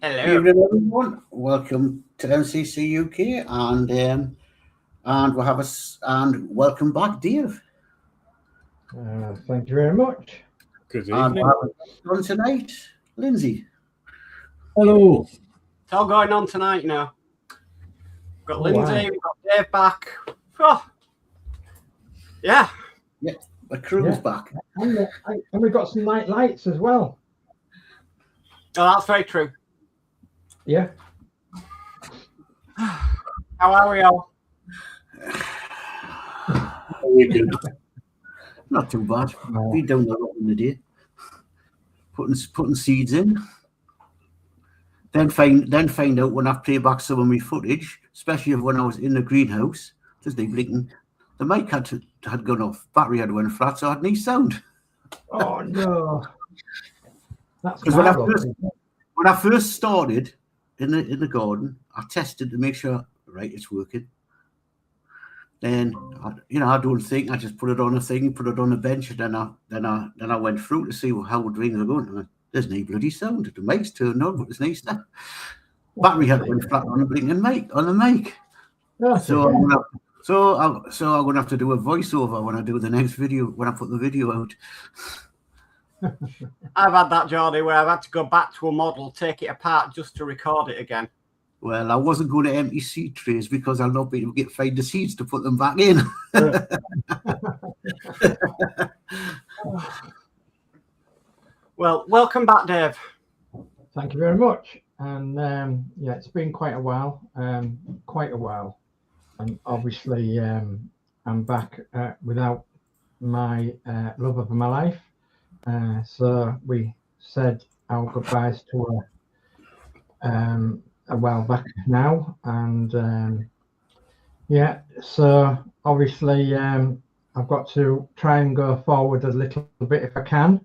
Hello. Good evening, everyone. Welcome to MCC UK, and we'll have and welcome back, Dave. Thank you very much. Good And evening. we'll have on tonight, Lindsey. Hello. It's all going on tonight, you know. We've got Lindsey, wow. we've got Dave back. Oh. Yeah. Yeah, the crew's back. And we've got some night lights as well. Oh, that's very true. Yeah. How are we all? We good. Not too bad. No. Been down a lot in the day. Putting seeds in. Then find out when I play back some of my footage, especially when I was in the greenhouse, just like blinking, the mic had gone off, battery had went flat, so I had no sound. Oh no. That's Because marvelous. when I first started in the garden, I tested to make sure right it's working. Then I don't think I just put it on a thing, put it on a bench, and then I went through to see how the rings are going. And there's no bloody sound. The mic's turned on, but there's no sound. Battery had went flat on the blinking mic on the mic. That's So okay. I'm gonna have to do a voiceover when I do the next video, when I put the video out. I've had that, Geordie, where I've had to go back to a model, take it apart just to record it again. Well, I wasn't going to empty seed trays because I'll not be able to find the seeds to put them back in. Well, welcome back, Dave. Thank you very much. And yeah, it's been quite a while. And obviously, I'm back without my love of my life. So we said our goodbyes to her a while back now, and yeah, so obviously I've got to try and go forward a little bit if I can.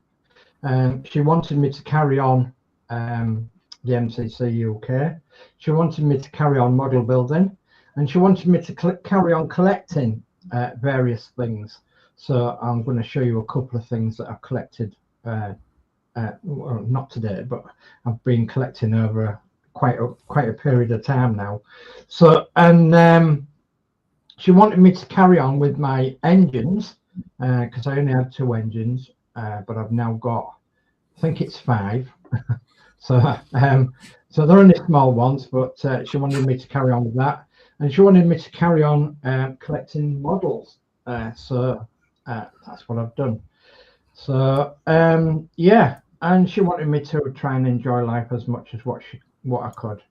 She wanted me to carry on the MCC UK. She wanted me to carry on model building, and she wanted me to carry on collecting various things. So I'm going to show you a couple of things that I've collected. Well, not today, but I've been collecting over quite a period of time now. So, and she wanted me to carry on with my engines because I only had 2 engines, but I've now got, I think it's 5. So they're only small ones, but she wanted me to carry on with that, and she wanted me to carry on collecting models. So that's what I've done. So yeah, and she wanted me to try and enjoy life as much as what I could,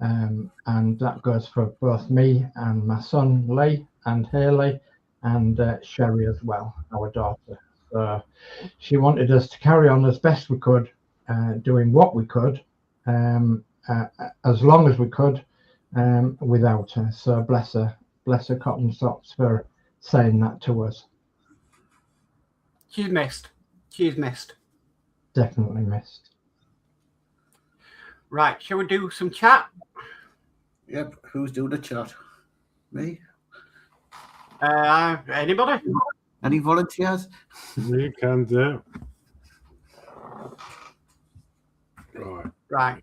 and that goes for both me and my son Lee and Haley and Sherry as well, our daughter. So she wanted us to carry on as best we could, doing what we could, as long as we could, without her. So bless her cotton socks for saying that to us. She's missed. She's missed. Definitely missed. Right, shall we do some chat? Yep, who's doing the chat? Me? Anybody? Any volunteers? You can do. Right.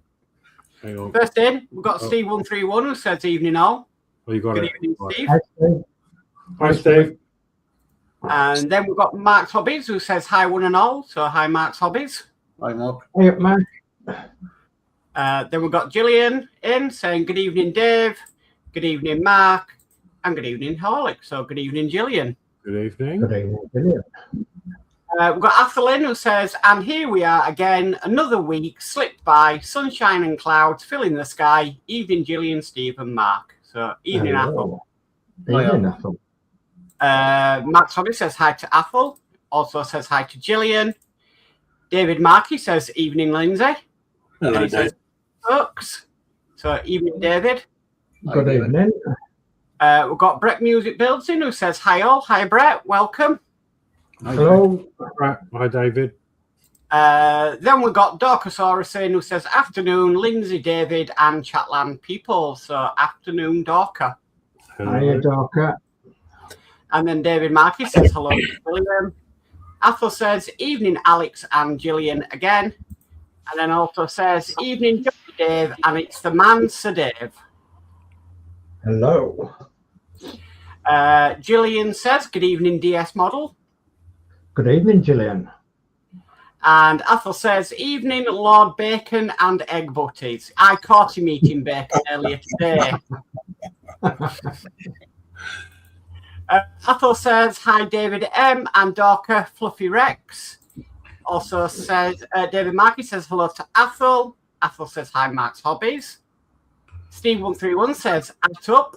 Hang on. First in, we've got Steve131 who says evening all. Oh, you got Good it. evening, Right. Steve. Hi, Steve. Hi, Steve. And then we've got Mark's Hobbies who says hi one and all. So hi, Mark's Hobbies. I'm up. Hey, man. Then we've got Gillian in saying good evening, Dave. Good evening, Mark. And good evening, Horlixs. So good evening, Gillian. Good evening. Good evening. Brilliant. We've got Athelin who says, and here we are again, another week slipped by, sunshine and clouds filling the sky. Evening, Gillian, Steve, and Mark. So evening, Athel. Evening, Athel. Max Hobby says hi to Athel. Also says hi to Gillian. David Markey says evening, Lindsey. Hello, And he Dave. says books. So evening, David. Good evening. We've got Brett Music Builds in who says hi all. Hi Brett, welcome. Hello. Right. Hi, David. Then we've got Dorkasaurus in who says afternoon, Lindsey, David, and Chatland people. So afternoon, Dorka. Hiya, Dorka. And then David Markey says hello to Gillian. Athel says evening, Alex and Gillian again. And then also says, evening, Geordie Dave, and it's the man, Sir Dave. Hello. Gillian says, good evening, DS Model. Good evening, Gillian. And Athel says, evening, Lord Bacon and Egg Butties. I caught him eating bacon earlier today. Athel says, hi, David M. and Dorka Fluffy Rex. Also says, David Markey says hello to Athel. Athel says, hi, Mark's Hobbies. Steve131 says, at up.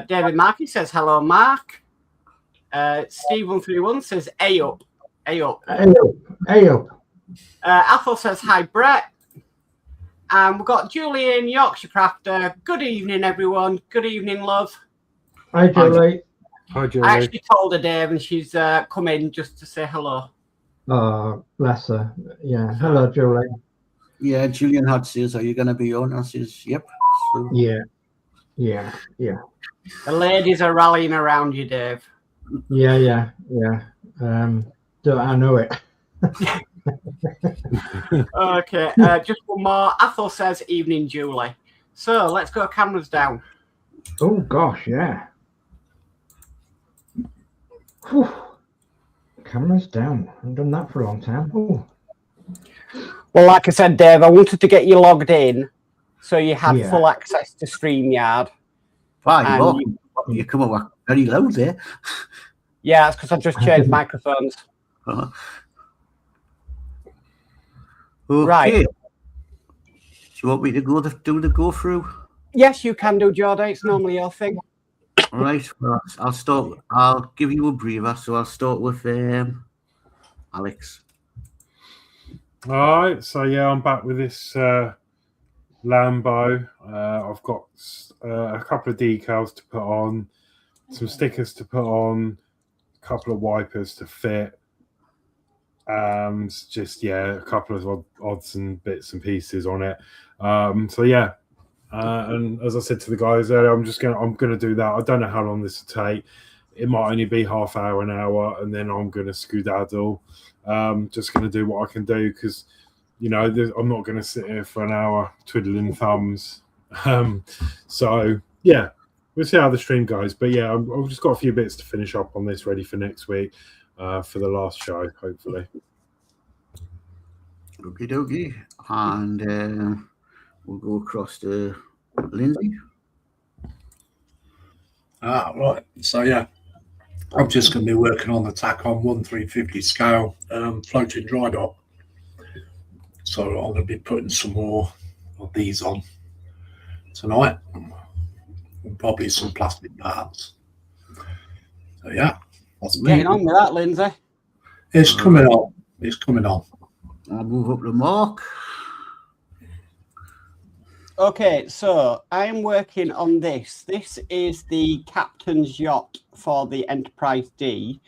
David Markey says, hello, Mark. Steve131 says, A up. A up. A up. A up. Athel says, hi, Brett. And we've got Julian, Yorkshire Crafter. Good evening, everyone. Good evening, love. Hi, Julie. Hi, Julie. I actually told her, Dave, and she's come in just to say hello. Oh, bless her. Yeah. Hello, Julie. Yeah, Julian had says, are you going to be on? I says, yep. So, Yeah. Yeah. Yeah. The ladies are rallying around you, Dave. Yeah. Yeah. Yeah. Do I know it? Okay, just one more. Athel says, evening, Julie. So let's go cameras down. Oh, gosh, yeah. Whew. Cameras down. I haven't done that for a long time. Ooh. Well, like I said, Dave, I wanted to get you logged in so you had Yeah. full access to StreamYard. fine, And look, you come up very loud there. Yeah, it's because I just changed microphones. Uh-huh. Okay. Right. Do you want me to do the go through? Yes, you can do, Geordie. It's normally your thing. All right. Well, I'll give you a breather. So I'll start with Alex. All right, so yeah, I'm back with this Lambo. I've got a couple of decals to put on, some stickers to put on, a couple of wipers to fit, and just a couple of odds and bits and pieces on it. So yeah, and as I said to the guys earlier, I'm gonna do that. I don't know how long this will take. It might only be half hour, an hour, and then I'm gonna skedaddle. Just going to do what I can do because, I'm not going to sit here for an hour twiddling thumbs. So, yeah, we'll see how the stream goes. But, yeah, I've just got a few bits to finish up on this, ready for next week for the last show, hopefully. Okie dokie. And we'll go across to Lindsey. Right. So, yeah. I'm just going to be working on the tack on 1/350 scale floating dry dock. So I'm going to be putting some more of these on tonight, and probably some plastic parts. So yeah, Getting on with that, Lindsay. it's coming on. It's coming on. I'll move up to Mark. Okay, so I'm working on this. This is the captain's yacht for the Enterprise D.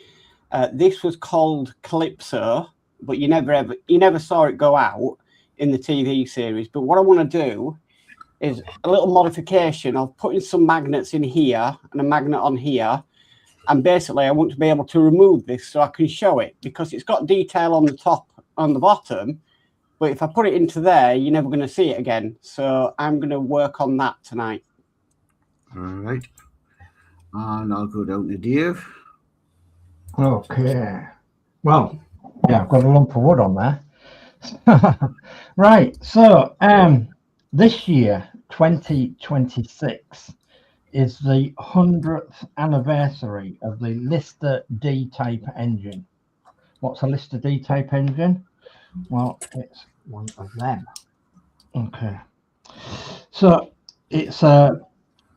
This was called Calypso, but you never saw it go out in the TV series. But what I want to do is a little modification of putting some magnets in here and a magnet on here. And basically, I want to be able to remove this so I can show it because it's got detail on the top, on the bottom. But if I put it into there, you're never going to see it again. So I'm going to work on that tonight. All right. And I'll go down to Dave. Okay. Well, yeah, I've got a lump of wood on there. Right. So this year, 2026, is the 100th anniversary of the Lister D-type engine. What's a Lister D-type engine? Well, it's one of them. Okay. So it's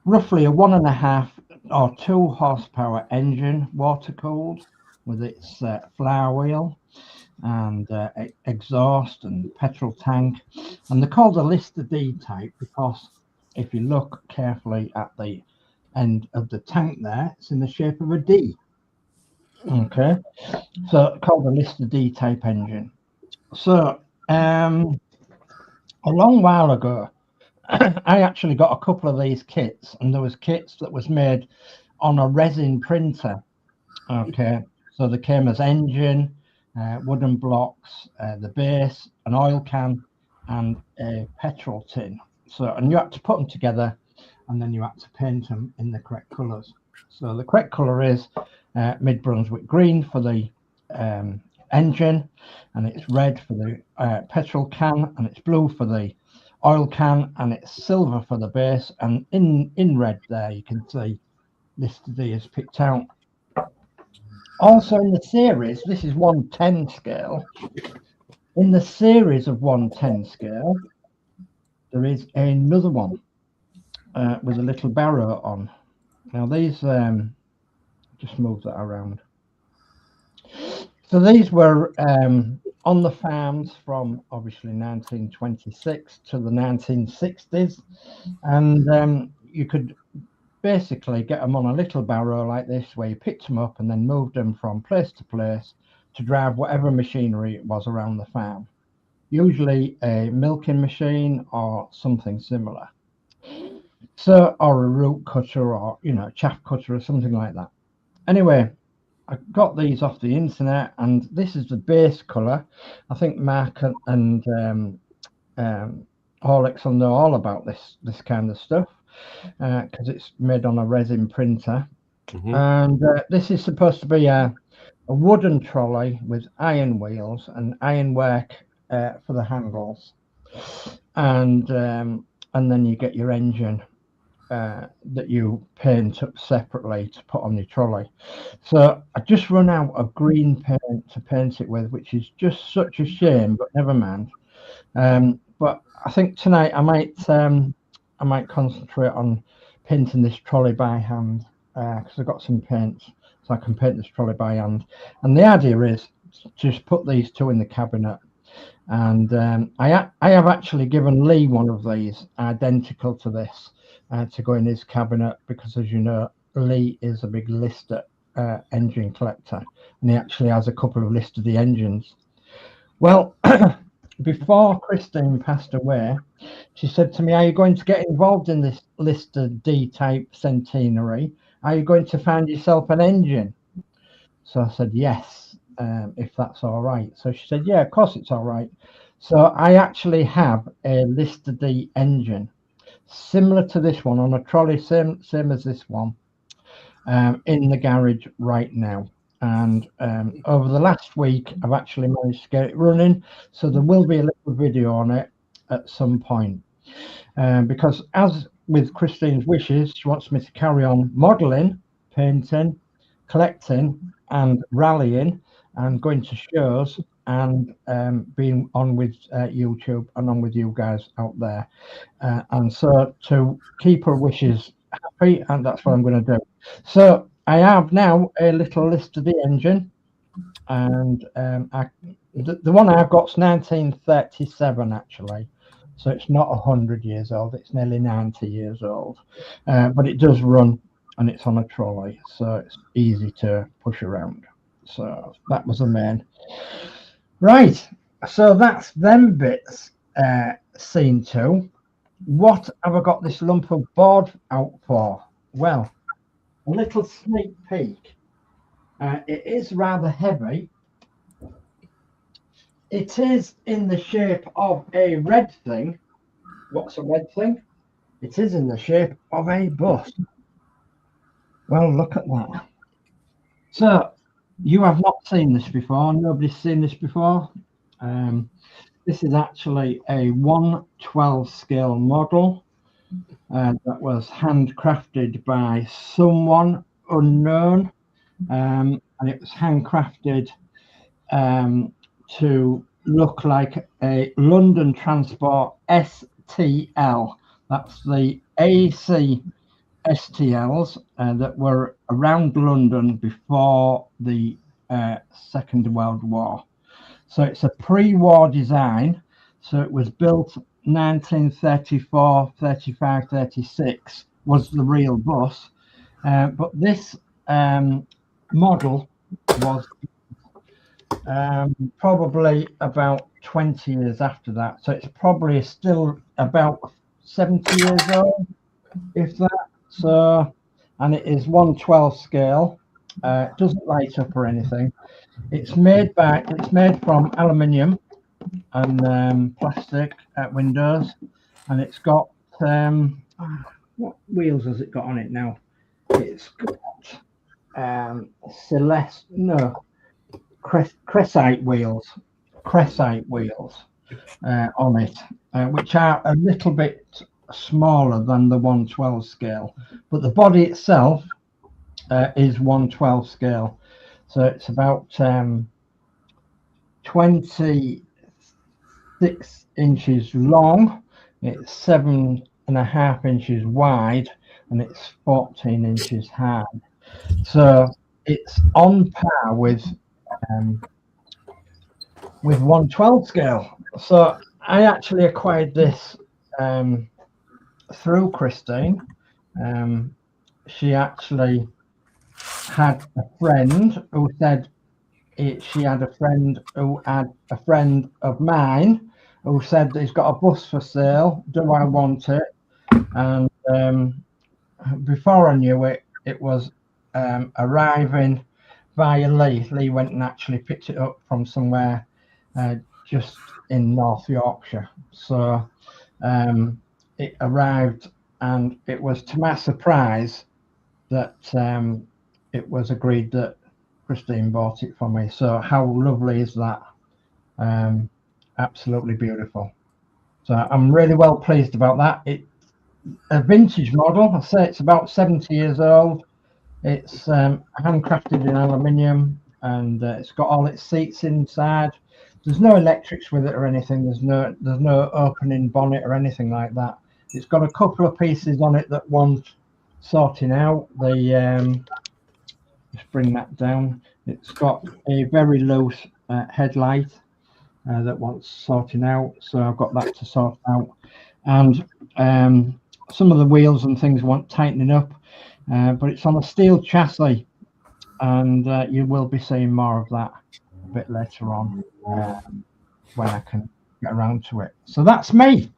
roughly a 1.5 or 2 horsepower engine, water cooled, with its flywheel and exhaust and petrol tank. And they're called a Lister D type because if you look carefully at the end of the tank there, it's in the shape of a D. Okay. So called a Lister D type engine. So a long while ago, I actually got a couple of these kits, and there was kits that was made on a resin printer. Okay, so they came as engine, wooden blocks, the base, an oil can, and a petrol tin. So, and you had to put them together, and then you had to paint them in the correct colours. So the correct colour is Mid Brunswick green for the engine, and it's red for the petrol can, and it's blue for the oil can, and it's silver for the base. And in red there you can see listed D is picked out. Also in the series, this is 110 scale. In the series of 110 scale, there is another one with a little barrow on. Now these, just move that around. So these were on the farms from obviously 1926 to the 1960s, and you could basically get them on a little barrow like this, where you picked them up and then moved them from place to place to drive whatever machinery it was around the farm, usually a milking machine or something similar. So, or a root cutter, or chaff cutter or something like that. Anyway, I got these off the internet, and this is the base color. I think Mark and Horlixs will know all about this kind of stuff, because it's made on a resin printer. And this is supposed to be a wooden trolley with iron wheels and ironwork for the handles, and then you get your engine that you paint up separately to put on your trolley. So I just run out of green paint to paint it with, which is just such a shame, but never mind. But I think tonight I might concentrate on painting this trolley by hand, because I've got some paint, so I can paint this trolley by hand. And the idea is to just put these two in the cabinet. And I have actually given Lee one of these identical to this to go in his cabinet, because, as you know, Lee is a big Lister engine collector, and he actually has a couple of Lister D engines. Well, before Christine passed away, she said to me, "Are you going to get involved in this Lister D type centenary? Are you going to find yourself an engine?" So I said, yes, if that's all right. So she said, yeah, of course it's all right. So I actually have a Lister D engine, similar to this one, on a trolley, same as this one, in the garage right now. And over the last week, I've actually managed to get it running. So there will be a little video on it at some point. Because as with Christine's wishes, she wants me to carry on modelling, painting, collecting and rallying and going to shows and being on with YouTube and on with you guys out there. And so to keep her wishes happy, and that's what I'm going to do. So I have now a little Lister D engine, and the one I've got is 1937 actually, so it's not 100 years old, it's nearly 90 years old, but it does run and it's on a trolley, so it's easy to push around. So that was the main. Right, so that's them bits seen to. What have I got this lump of board out for? Well, a little sneak peek. It is rather heavy. It is in the shape of a red thing. What's a red thing? It is in the shape of a bus. Well, look at that. So you have not seen this before. Nobody's seen this before. This is actually a 1/12 scale model that was handcrafted by someone unknown, and it was handcrafted to look like a London Transport STL. That's the AC STLs that were around London before the Second World War. So it's a pre-war design. So it was built 1934, 35, 36 was the real bus. But this model was probably about 20 years after that. So it's probably still about 70 years old, if that. So, and it is 1/12 scale. It doesn't light up or anything. It's made from aluminium and plastic windows, and it's got what wheels has it got on it now? It's got Cressite wheels on it, which are a little bit smaller than the 112 scale, but the body itself is 112 scale, so it's about 26 inches long, it's 7.5 inches wide, and it's 14 inches high. So it's on par with 112 scale. So I actually acquired this through Christine. She actually had a friend who said she had a friend who had a friend of mine who said he's got a bus for sale. Do I want it? And before I knew it, it was arriving via Lee. Lee went and actually picked it up from somewhere just in North Yorkshire. So it arrived, and it was to my surprise that it was agreed that Christine bought it for me. So how lovely is that? Absolutely beautiful. So I'm really well pleased about that. It's a vintage model. I say it's about 70 years old. It's handcrafted in aluminium, and it's got all its seats inside. There's no electrics with it or anything. There's no opening bonnet or anything like that. It's got a couple of pieces on it that want sorting out. Just bring that down. It's got a very loose headlight that wants sorting out, so I've got that to sort out. And some of the wheels and things want tightening up, but it's on a steel chassis, and you will be seeing more of that a bit later on when I can get around to it. So that's me.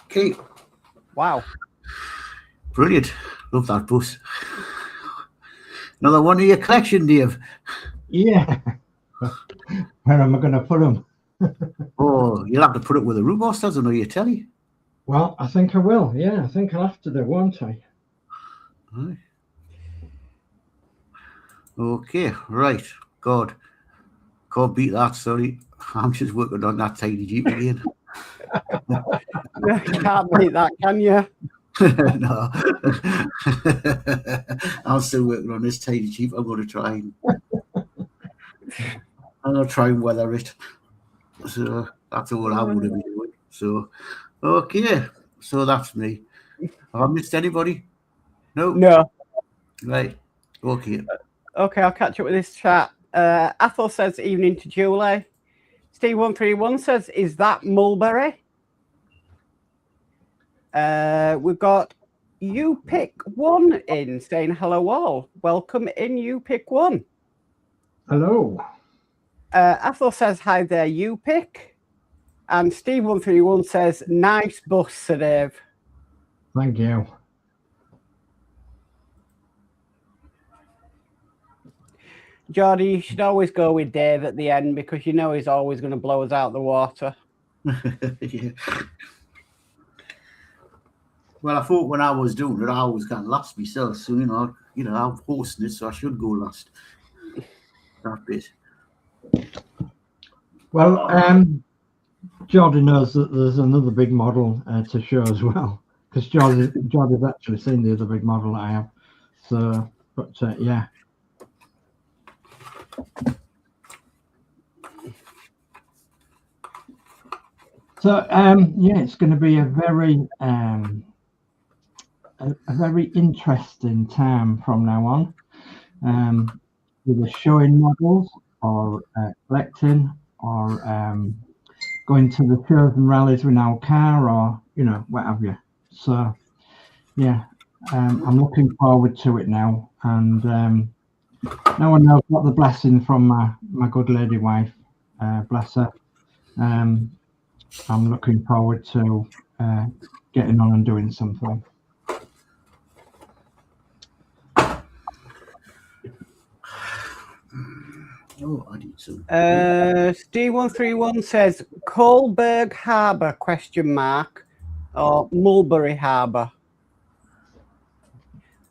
Okay. Wow. Brilliant. Love that bus. Another one of your collection, Dave. Yeah. Where am I going to put them? Oh, you'll have to put it with the root monsters on your telly. Well, I think I will. Yeah, I think I'll have to do, won't I? Right. Okay, right. God. Can't beat that, sorry. I'm just working on that tiny Jeep again. Can't beat that, can you? No. I'm still working on this tiny Jeep. I'm going to try and weather it. So that's all I'm going to be doing. So, okay. So that's me. Have I missed anybody? No? No. Right. Okay. Okay, I'll catch up with this chat. Athol says, evening to Julie. Steve131 says, is that mulberry? We've got You Pick One in saying hello all. Welcome in, You Pick One. Hello. Athol says, hi there, You Pick. And Steve131 says, nice bus, Sir Dave. Thank you. Geordie, you should always go with Dave at the end because you know he's always going to blow us out the water. Yeah. Well, I thought when I was doing it, I was going to last myself. So, I'm hosting it, so I should go last. That bit. Well, Geordie knows that there's another big model to show as well, because Geordie's actually seen the other big model that I have. So, but yeah. So yeah, it's going to be a very interesting time from now on, either showing models or collecting or going to the shows and rallies with our car or what have you. So yeah, I'm looking forward to it now, and now I know I've got the blessing from my good lady wife, bless her. I'm looking forward to getting on and doing something. Oh, I need some. Steve131 says Coalberg Harbour ? Or Mulberry Harbour.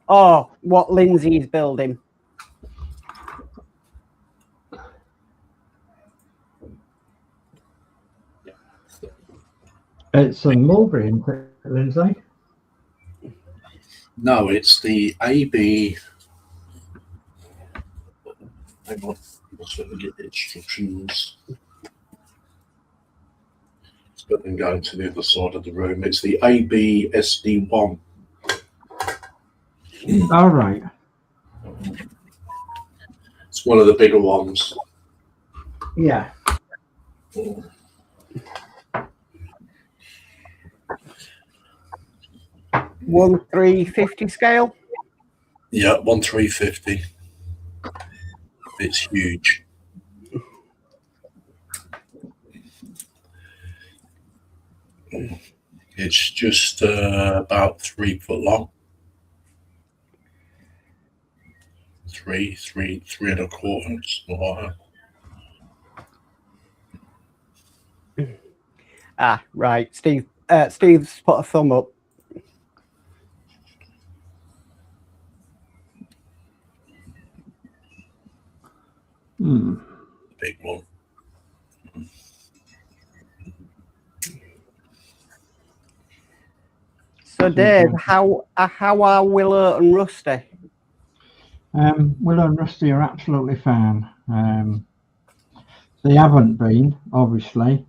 Oh, what Lindsey is building. It's a mulberry, isn't it, Lindsay? No, it's the AB. Hang on, let's let me get the instructions. It's better than going to the other side of the room. It's the ABSD1. All right. It's one of the bigger ones. Yeah. 1/350 scale. Yeah, 1/350. It's huge. It's just about 3 foot long. 3 and a quarter. Something like that. Ah, right. Steve's put a thumb up. Big one. So, Dave, how are Willow and Rusty? Willow and Rusty are absolutely fine. They haven't been, obviously,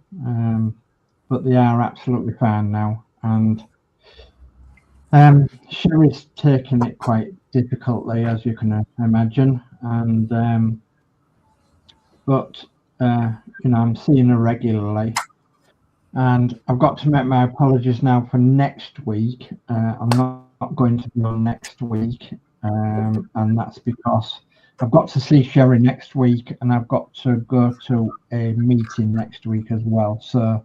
but they are absolutely fine now. And Sherry's taking it quite difficultly, as you can imagine. And but you know, I'm seeing her regularly, and I've got to make my apologies now for next week. I'm not going to be on next week, and that's because I've got to see Sherry next week, and I've got to go to a meeting next week as well. So,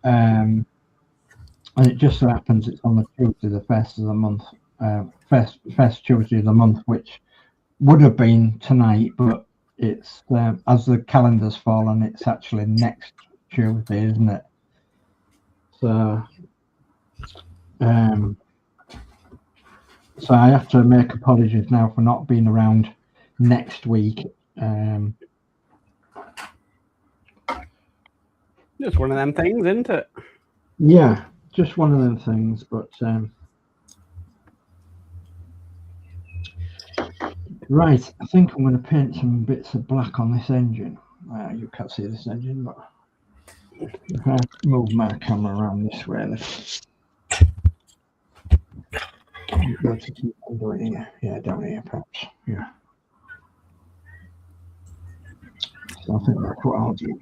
and it just so happens it's on the Tuesday, the first of the month, first Tuesday of the month, which would have been tonight, but it's as the calendar's fallen, it's actually next Tuesday, isn't it? So, so I have to make apologies now for not being around next week. Just one of them things, isn't it? Yeah, just one of them things, but right, I think I'm going to paint some bits of black on this engine. You can't see this engine, but if I move my camera around this way, go to keep doing here. Yeah, down here perhaps. Yeah. So I think that's what I'll do.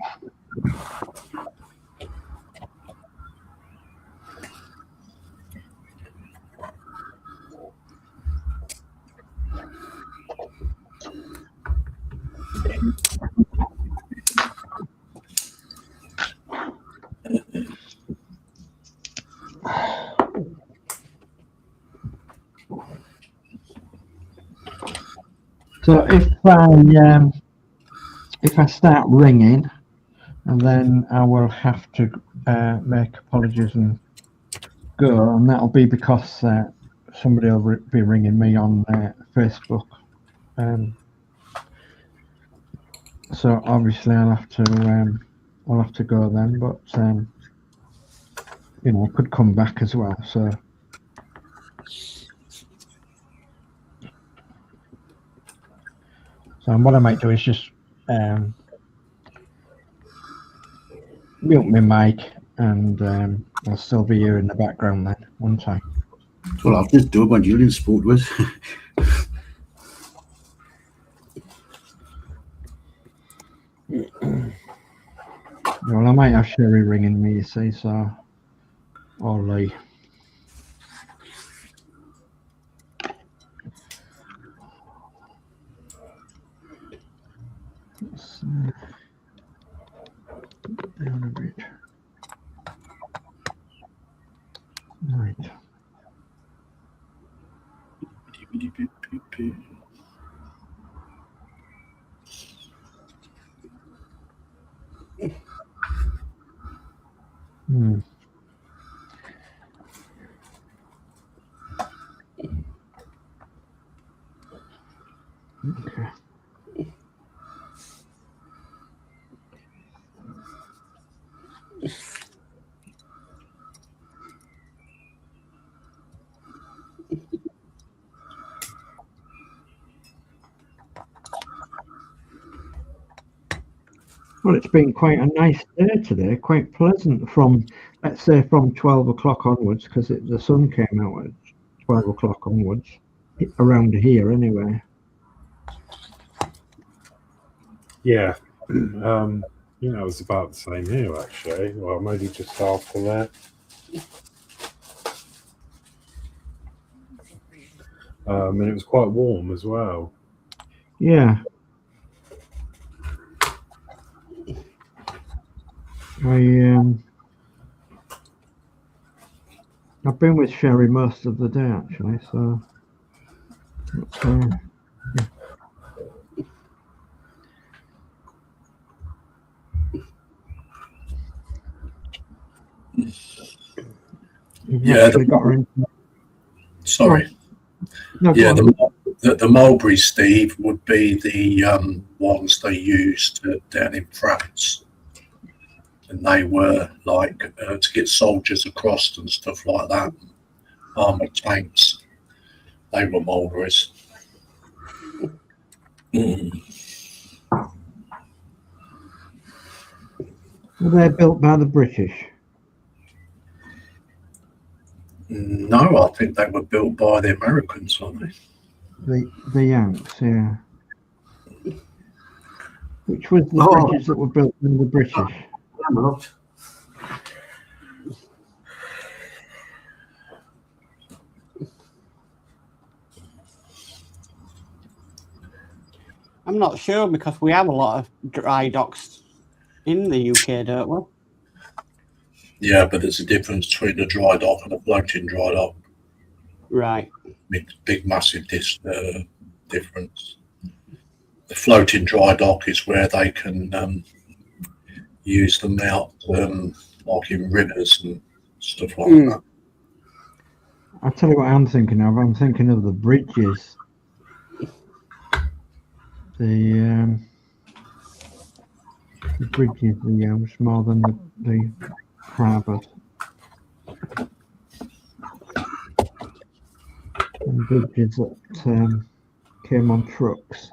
So if I start ringing, and then I will have to make apologies and go, and that'll be because somebody will be ringing me on Facebook. So obviously I'll have to go then, but you know, I could come back as well. So what I might do is just mute my mic, and I'll still be here in the background then, won't I? Well, I'll just do it when Gillian spoke with. Well, I might have Sherry ringing me, you see, so or Lee. Down a bit. Right. Hmm. Okay. Well, it's been quite a nice day today, quite pleasant from, let's say, from 12 o'clock onwards, because the sun came out at 12 o'clock onwards, around here anyway. Yeah. You know, it was about the same here, actually. Well, maybe just after that. And it was quite warm as well. Yeah. I've been with Sherry most of the day, actually, so... yeah. You've actually got her in... Sorry. No, yeah, the mulberry, Steve, would be the ones they used down in France. And they were like to get soldiers across and stuff like that, armoured tanks. They were mulberries. Were they built by the British? No, I think they were built by the Americans, weren't they? The Yanks, yeah. Which was the bridges that were built by the British? I'm not sure because we have a lot of dry docks in the UK, don't we? Yeah, but there's a difference between a dry dock and a floating dry dock. Right. Big massive difference. The floating dry dock is where they can use them out like in rivers and stuff like that. I'll tell you what I'm thinking of. I'm thinking of the bridges. The bridges we use more than the harbours. And bridges that came on trucks.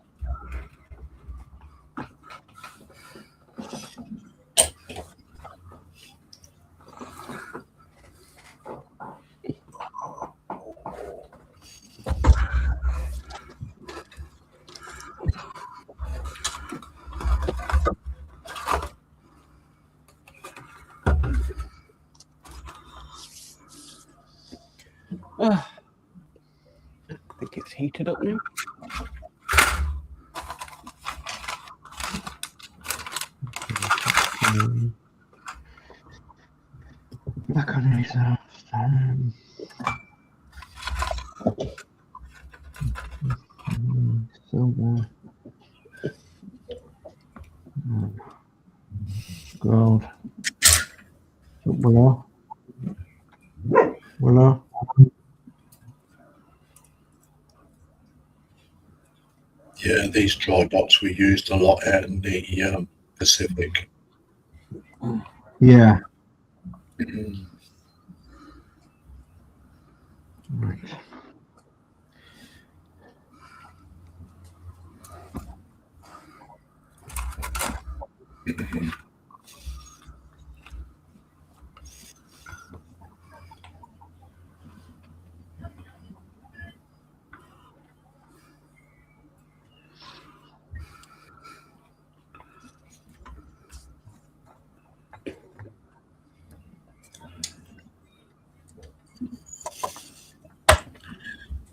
I think it's heated up now. Back on his still there. Gold. Willow. Yeah, these dry docks were used a lot out in the Pacific. Yeah. Right.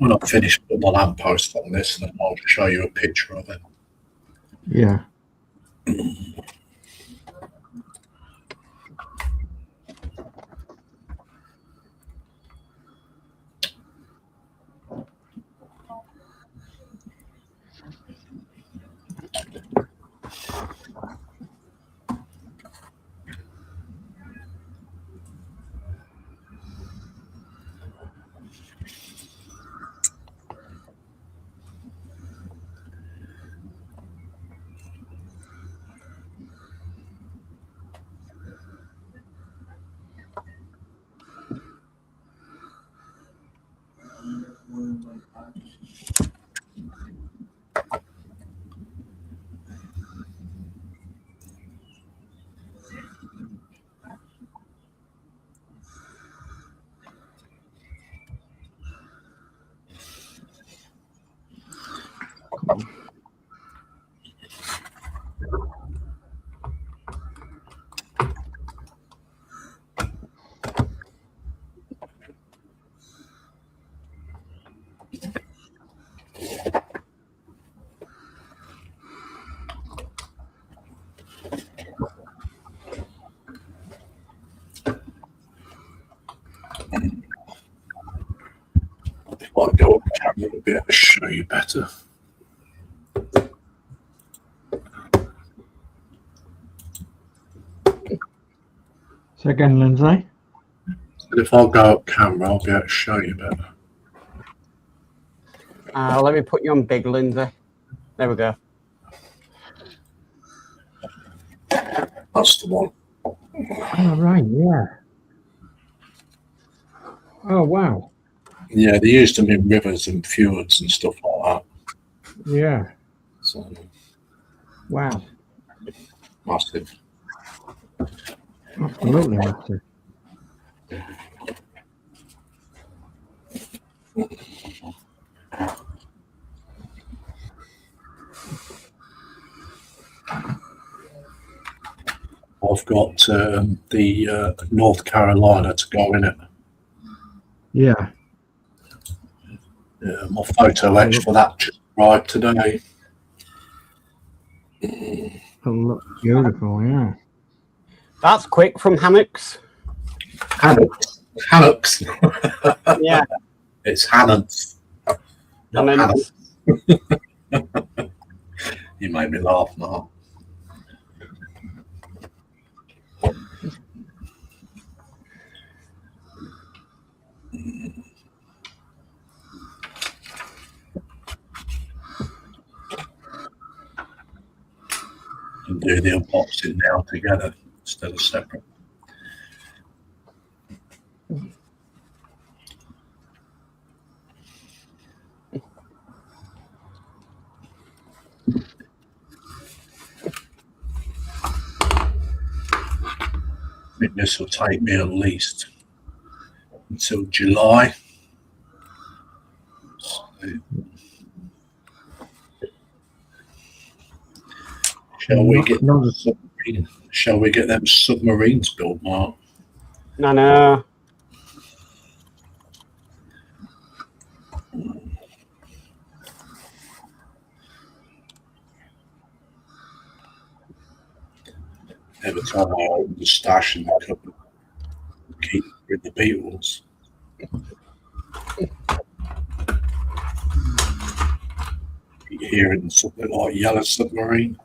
When I finish putting the lamppost on this, then I'll show you a picture of it. Yeah. be able to show you better. So again, Lindsay. But if I go up camera, I'll be able to show you better. Let me put you on big, Lindsay. There we go. That's the one. Oh, right, yeah. Oh, wow. Yeah, they used them in rivers and fjords and stuff like that. Yeah. So, Wow. massive. Absolutely massive. I've got the North Carolina to go in it. Yeah. My photo etch for that just arrived today. It'll look beautiful, yeah. That's quick from hammocks. Hammocks. Yeah. It's hammocks. Not Hammocks. hammocks. You made me laugh, Mark. And do the unboxing now together instead of separate. I think this will take me at least until July. So, shall we get them submarines built, Mark? No. Every time I open the stash in the cupboard, keep with the Beatles. Keep hearing something like Yellow Submarine.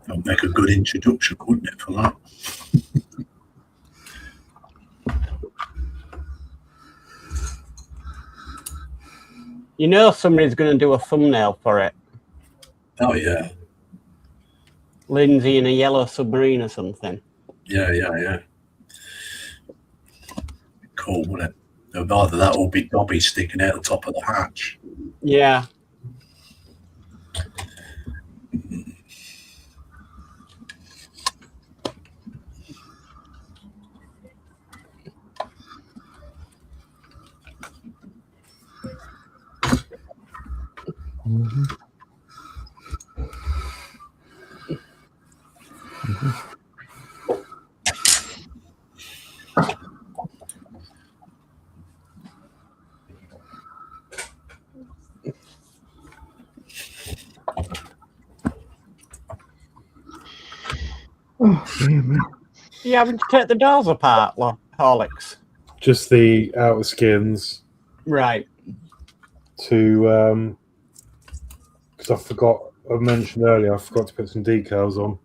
That would make a good introduction, wouldn't it, for that? You know somebody's going to do a thumbnail for it. Oh, yeah. Lindsay in a yellow submarine or something. Yeah. Cool, wouldn't it? Either that or be Dobby sticking out the top of the hatch. Yeah. Oh, dear me. You having to take the doors apart, Horlixs? Just the outer skins Right. to because I mentioned earlier I forgot to put some decals on.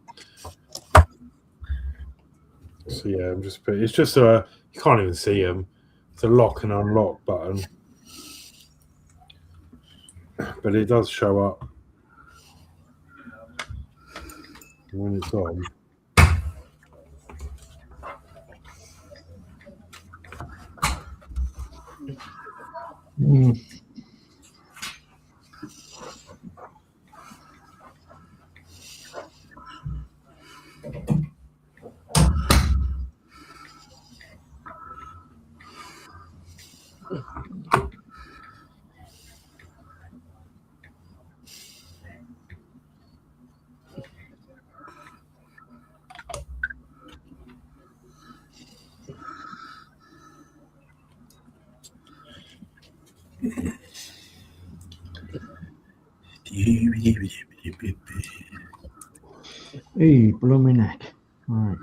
So yeah, it's just you can't even see them. It's a lock and unlock button, but it does show up when it's on. Hey, blow my neck. Right.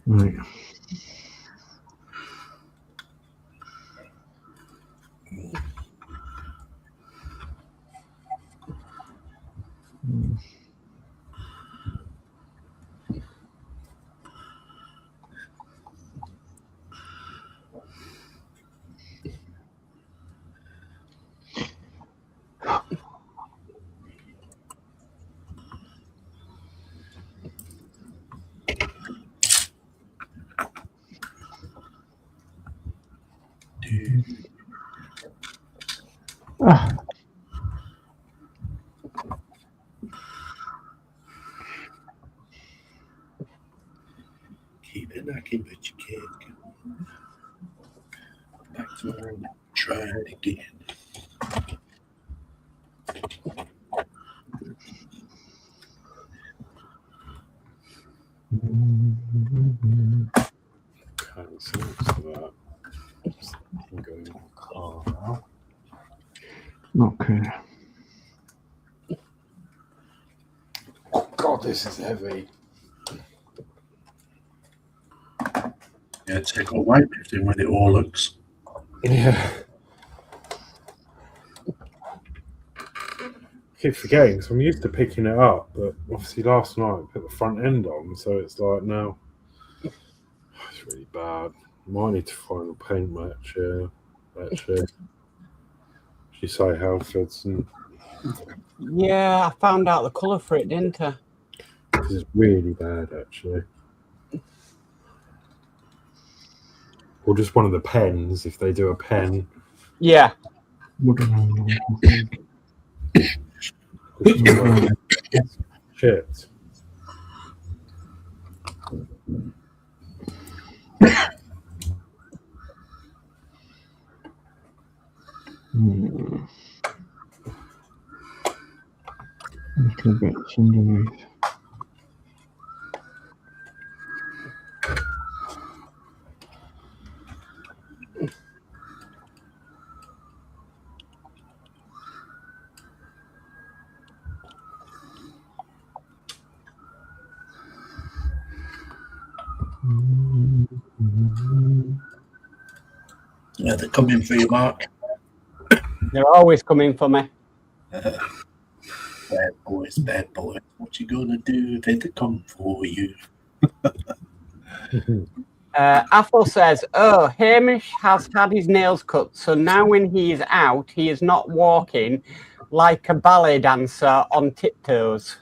Right. Ah. Keep it knocking, but you can't go back to home. Try it again. Okay, so that's that. Just go in the car now. Okay. Oh God, this is heavy. Yeah, take a weightlifting with it all looks. Yeah. I keep forgetting because I'm used to picking it up, but obviously last night I put the front end on, so it's like now it's really bad. Might need to find a paint match, actually. You say Halfords, and Yeah, I found out the colour for it, didn't I? this is really bad, actually. Or just one of the pens, if they do a pen. Yeah. Shit. Little bits underneath. Yeah, they're coming for you, Mark. They're always coming for me. Bad boys, bad boys. What you gonna do if they come for you? Athel says, "Oh, Hamish has had his nails cut, so now when he is out, he is not walking like a ballet dancer on tiptoes."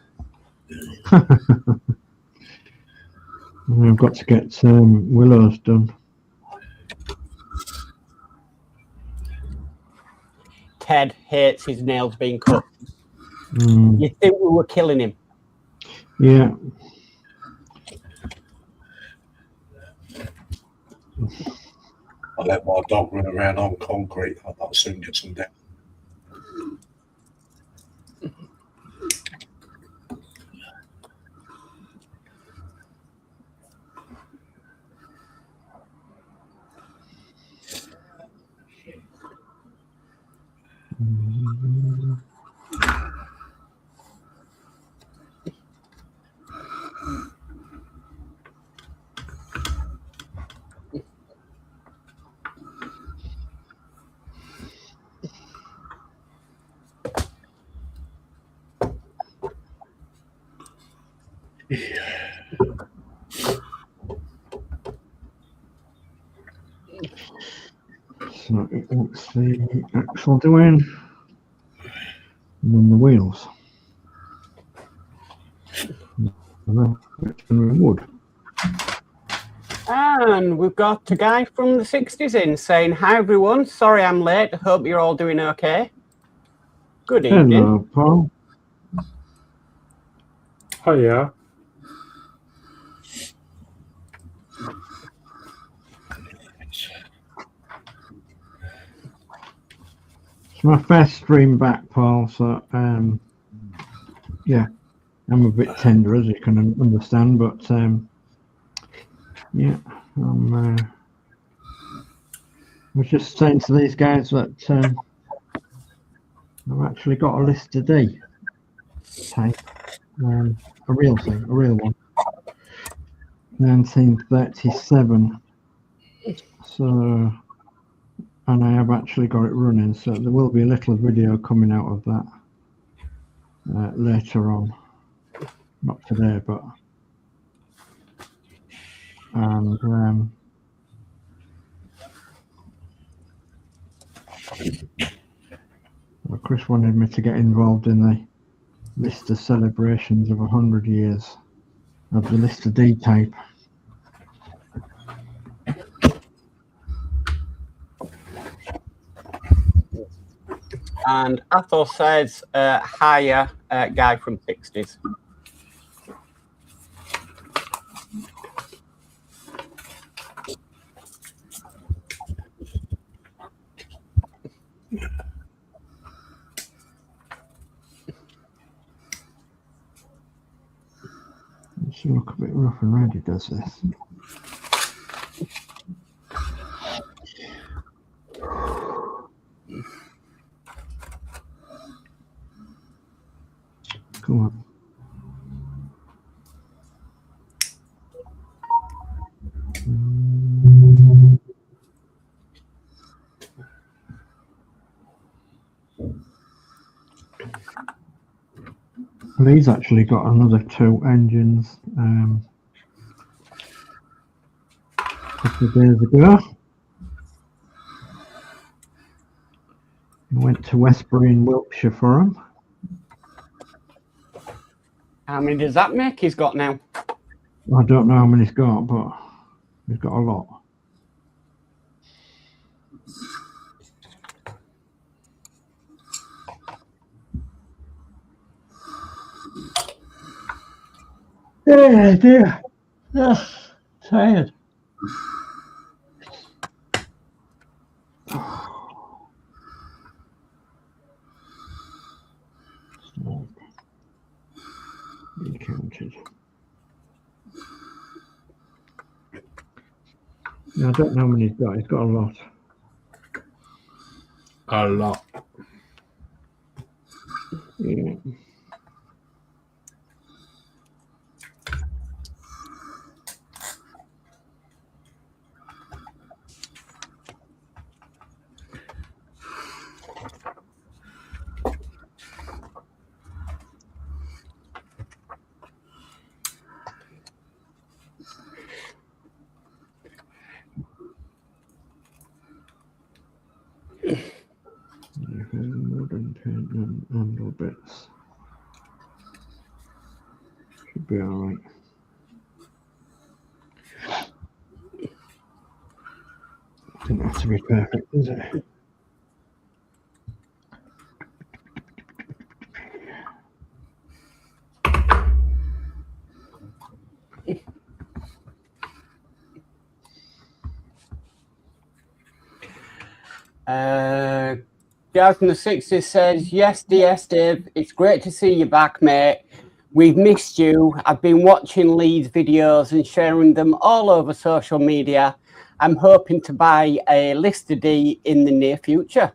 I've got to get willows done. Ted hates his nails being cut. Mm. You think we were killing him? Yeah. I let my dog run around on concrete. I'll soon get some down. So it's the axle doing, and then the wheels. wood. And we've got a guy from the 60s in saying, hi everyone, sorry I'm late, hope you're all doing okay. Good evening. Hello, Paul. Hiya. It's my first stream back, Paul, so yeah, I'm a bit tender, as you can understand, but yeah, I was just saying to these guys that I've actually got a Lister D type, a real thing, a real one, 1937. So, and I have actually got it running, so there will be a little video coming out of that later on. Not today, but and well, Chris wanted me to get involved in the Lister celebrations of 100 years of the Lister D type. And Athos says, hiya, guy from 60s. She look a bit rough and ready, does this? Come on. Well, he's actually got another 2 engines a couple of days ago. I went to Westbury in Wiltshire for him. How many does that make he's got now? I don't know how many he's got, but he's got a lot. Yeah, dear. Ugh, tired. Stop. Be counted. Yeah, I don't know how many he's got. He's got a lot. A lot. Yeah. Modern paint and handle bits. Should be alright. Doesn't have to be perfect, does it? Guy from the 60s says, yes, Dave, it's great to see you back, mate. We've missed you. I've been watching Lee's videos and sharing them all over social media. I'm hoping to buy a Lister D in the near future.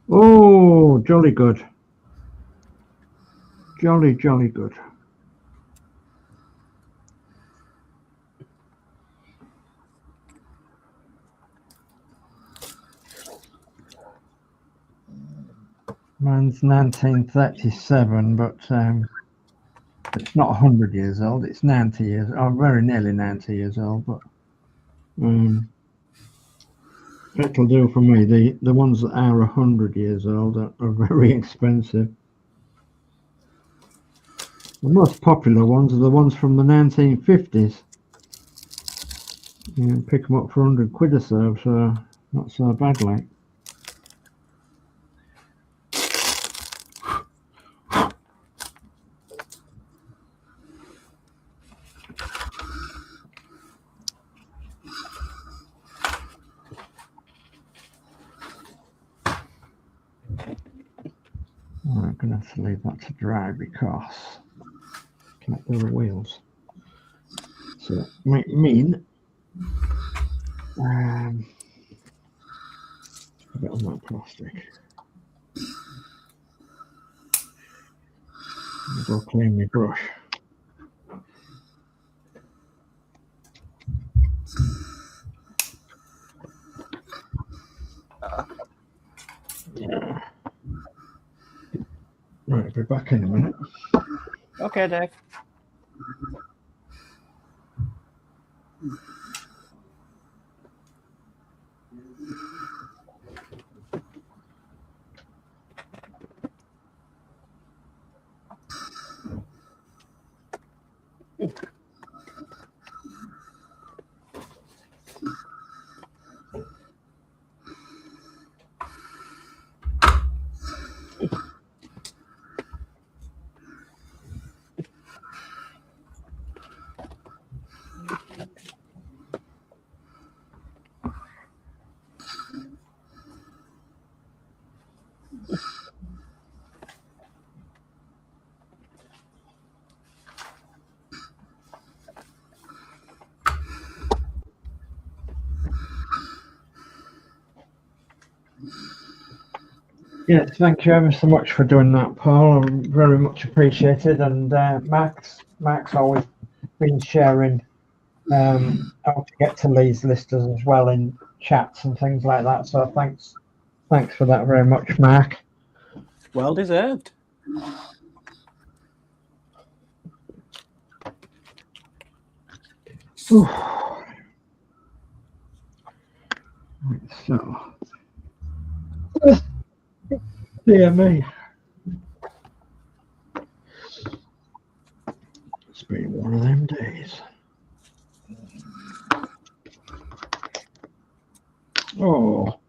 Oh, jolly good. Jolly, jolly good. Mine's 1937, but it's not 100 years old. It's 90 years. I'm very nearly 90 years old, but it'll do for me. The ones that are 100 years old are very expensive. The most popular ones are the ones from the 1950s. You can pick them up for 100 quid or so not so bad, like. I'm going to have to leave that to dry because I can't do the wheels. So it might mean a bit on that plastic. I'll go clean my brush. Yeah. Right, I'll be back in a minute. Okay, Dave. Yes, thank you ever so much for doing that, Paul. Very much appreciated. And Max always been sharing how to get to Lee's listers as well in chats and things like that. So thanks for that very much, Mark. Well deserved. So, dear me. It's been one of them days. Oh.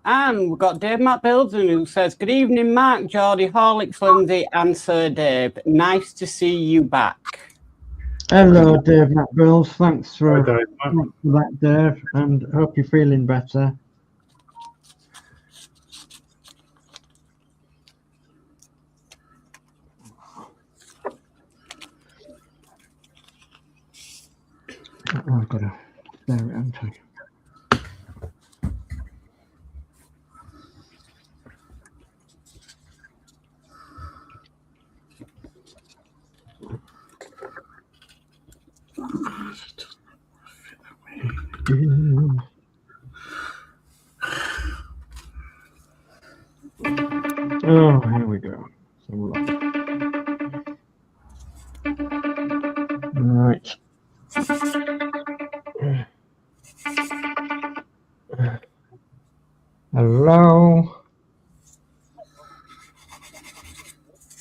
And we've got Dave Builds who says, "Good evening, Mark, Geordie, Horlixs, Lindsey, and Sir Dave. Nice to see you back." Hello, Dave Builds. Thanks for Dave. that, Dave, and hope you're feeling better. Oh, I've got to bear it, haven't I? Oh, here we go. Right. Hello.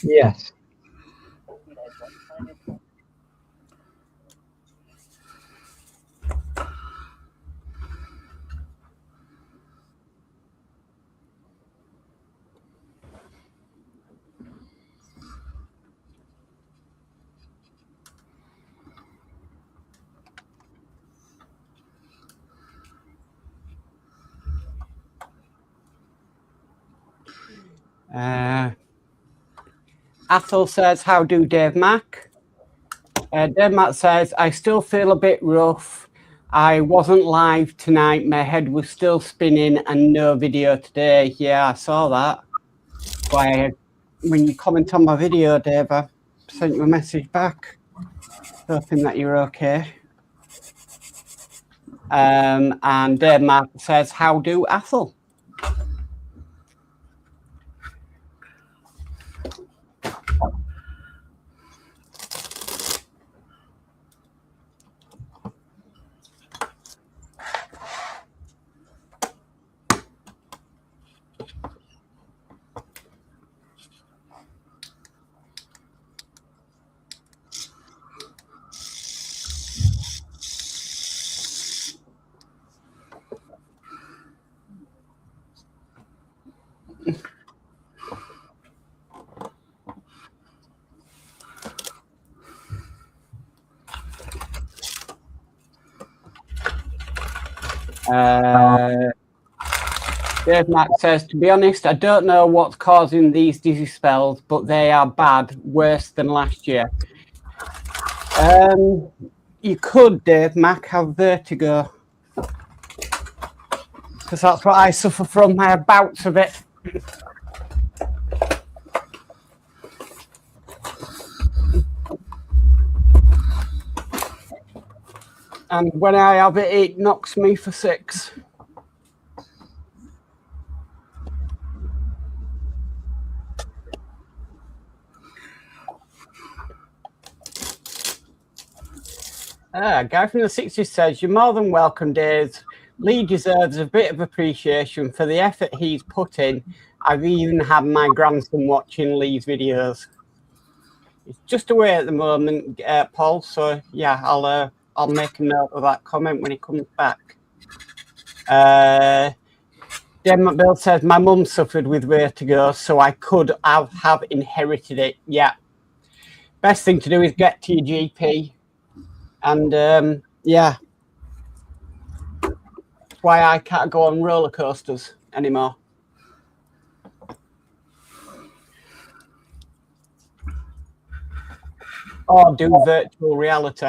Yes. Athel says, "How do, Dave Mac?" Dave Mac says, "I still feel a bit rough. I wasn't live tonight. My head was still spinning and no video today." Yeah, I saw that. Why, when you comment on my video, Dave, I sent you a message back, hoping that you're okay. And Dave Mac says, "How do, Athel?" Dave Mac says, to be honest, I don't know what's causing these dizzy spells, but they are bad, worse than last year. You could, Dave Mac, have vertigo. Because that's what I suffer from. I have bouts of it. And when I have it, it knocks me for 6. A guy from the 60s says, you're more than welcome, Dave. Lee deserves a bit of appreciation for the effort he's put in. I've even had my grandson watching Lee's videos. He's just away at the moment, Paul. So yeah, I'll make a note of that comment when he comes back. Danno Builds says, my mum suffered with vertigo, so I could have inherited it. Yeah. Best thing to do is get to your GP. And yeah, that's why I can't go on roller coasters anymore. Or do virtual reality.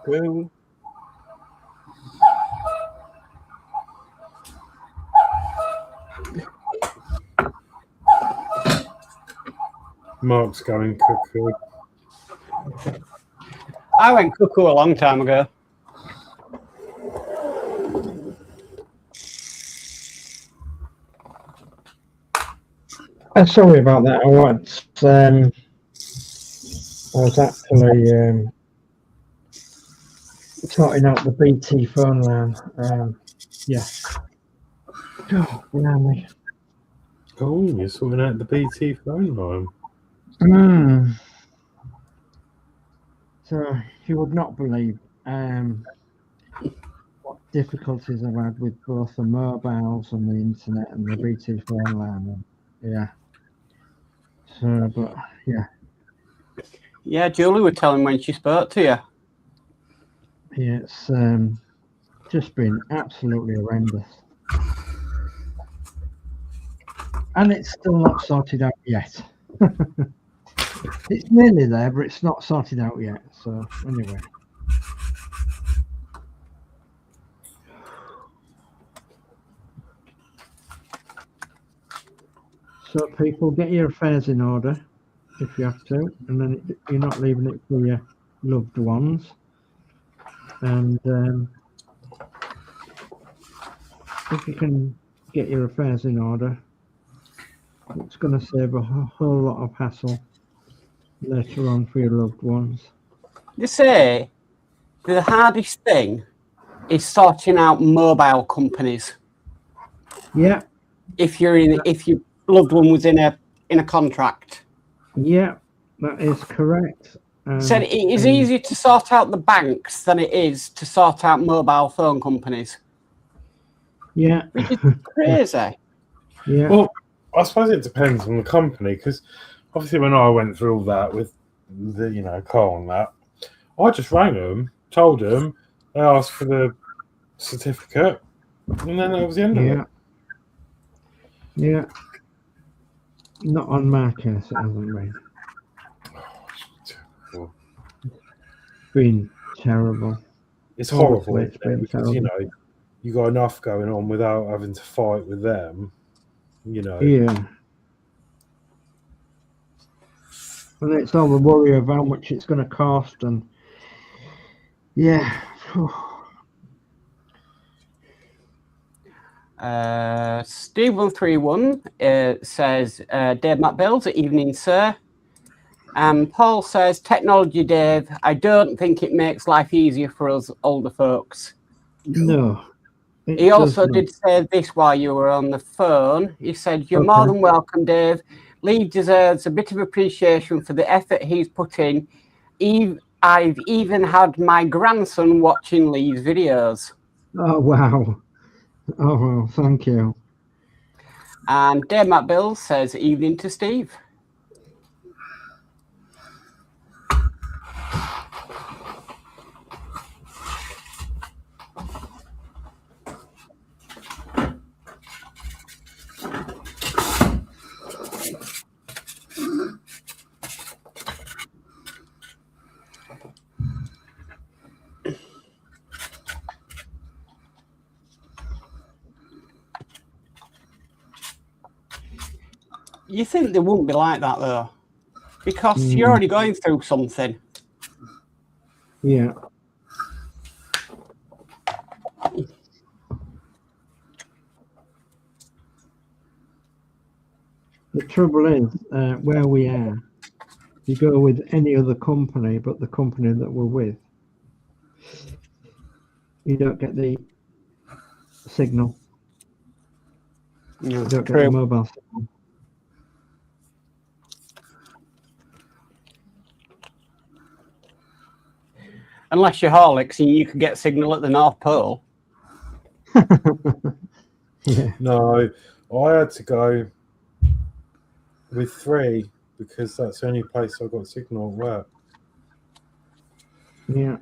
Glue. Mark's going cuckoo. I went cuckoo a long time ago. Sorry about that. I was actually sorting out the BT phone line. Yeah. Oh, blimey. Oh, you're sorting out the BT phone line. So you would not believe what difficulties I've had with both the mobiles and the internet and the BT phone line. Yeah. So, but yeah. Yeah, Julie was telling when she spoke to you. Yeah, it's just been absolutely horrendous. And it's still not sorted out yet. It's nearly there, but it's not sorted out yet. So anyway. So people, get your affairs in order if you have to, and then you're not leaving it for your loved ones. And if you can get your affairs in order, it's going to save a whole lot of hassle later on for your loved ones. They say the hardest thing is sorting out mobile companies. Yeah. If your loved one was in a contract. Yeah, that is correct. Said it is easier to sort out the banks than it is to sort out mobile phone companies. Yeah. Which is crazy. Yeah. Well, I suppose it depends on the company, because obviously when I went through all that with the car and that, I just rang them, told them, they asked for the certificate, and then that was the end of it. Yeah. Not on my case, it hasn't been. It's been terrible. It's horrible, It's been because terrible. you got enough going on without having to fight with them. Yeah. And it's all the worry of how much it's going to cost, and yeah. Steve131 says, Dave Matt Builds, evening, sir. Paul says, technology, Dave, I don't think it makes life easier for us older folks. No. He also did say this while you were on the phone. He said, you're more than welcome, Dave. Lee deserves a bit of appreciation for the effort he's put in. I've even had my grandson watching Lee's videos. Oh, wow. Oh, well, thank you. And Dave Matt Bill says, evening to Steve. You think they wouldn't be like that, though? Because you're already going through something. Yeah. The trouble is, where we are, you go with any other company but the company that we're with, you don't get the signal. No, you don't get the mobile signal. Unless you're Horlicks and you can get signal at the North Pole. Yeah. No, I had to go with 3 because that's the only place I got signal at work. Yeah.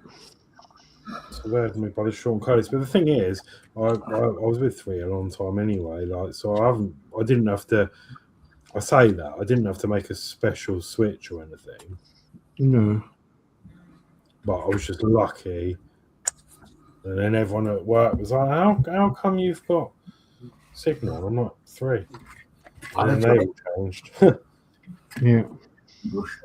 So they had me by the short codes. But the thing is, I was with 3 a long time anyway. So I didn't have to. I say that I didn't have to make a special switch or anything. No. But I was just lucky. And then everyone at work was like, how come you've got signal? I'm like, 3. And then they all changed. Yeah. brush.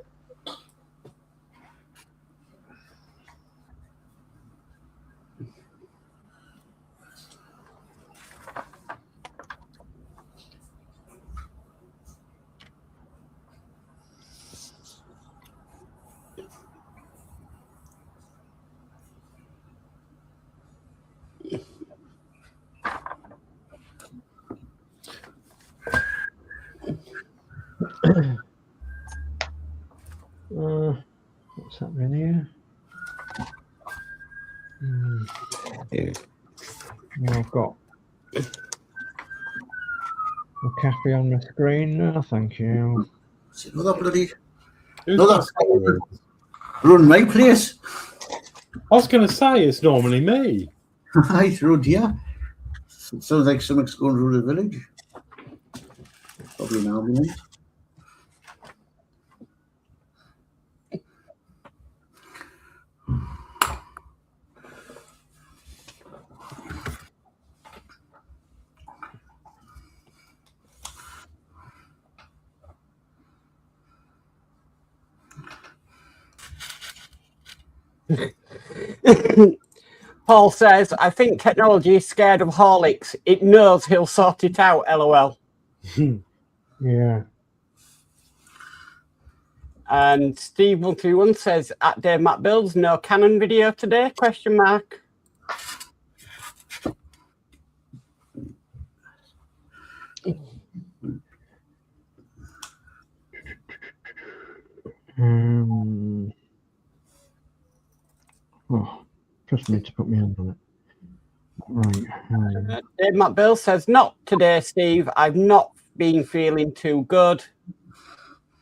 What's happening here? I've got a cafe on the screen now, thank you. See, another bloody Who's No, that? run my place. I was going to say it's normally me. I run here. Sounds like something's going through the village. Probably an argument. Paul says, I think technology is scared of Horlicks. It knows he'll sort it out, LOL. Yeah. And Steve131 says, at Dave Builds, no Canon video today, question mark. Oh, just need to put my hand on it. Right. Dave Builds says, not today, Steve. I've not been feeling too good.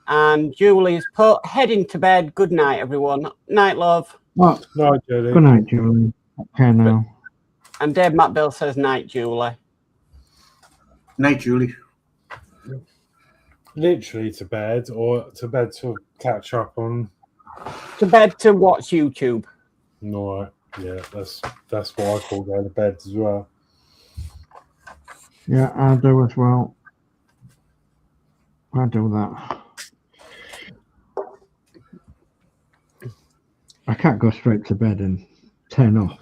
And Julie's put, heading to bed. Good night, everyone. Night, love. What? No, Julie. Good night, Julie. Okay, now. And Dave Builds says, night, Julie. Night, Julie. Literally to bed, or to bed to catch up on. To bed to watch YouTube. No, yeah, that's what I call going to bed as well. Yeah, I do as well. I do that. I can't go straight to bed and turn off.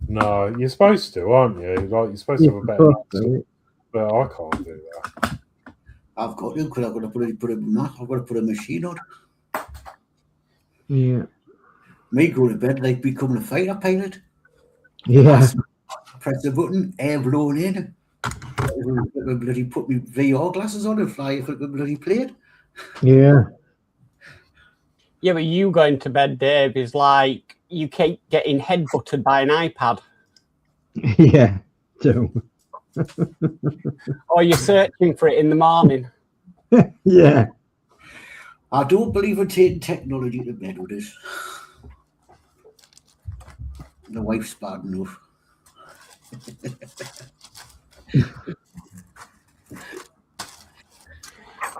No, you're supposed to, aren't you? Like you're supposed to have a better night's, but I can't do that. I've got to, because I've got to put a machine on. Yeah. Me go to bed like becoming a fighter pilot. Yeah. Press the button, air blown in. Bloody put me VR glasses on and fly if I could bloody plane. Yeah. Yeah, but you going to bed, Dave, is like you keep getting headbutted by an iPad. Yeah, do. Or you're searching for it in the morning. Yeah. I don't believe in taking technology to bed with us. The wife's bad enough.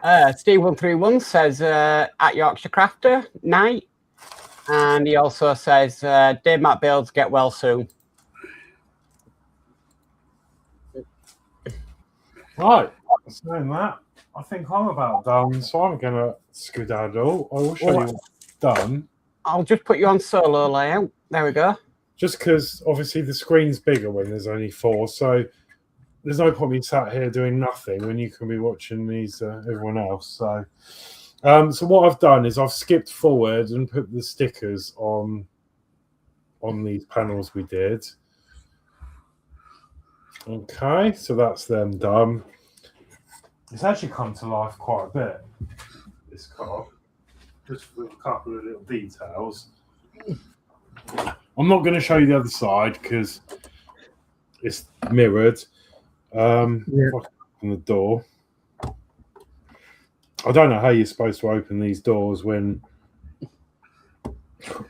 Steve131 says at Yorkshire Crafter, night. And he also says, Dave Builds, get well soon. Right, saying that, I think I'm about done, so I'm going to skedaddle. I will show you what's done. I'll just put you on solo layout. There we go. Just because obviously the screen's bigger when there's only 4, so there's no point me sat here doing nothing when you can be watching these everyone else. So, so what I've done is I've skipped forward and put the stickers on these panels we did. Okay, so that's them done. It's actually come to life quite a bit, this car, just with a couple of little details. I'm not going to show you the other side because it's mirrored. If I can open the door. I don't know how you're supposed to open these doors when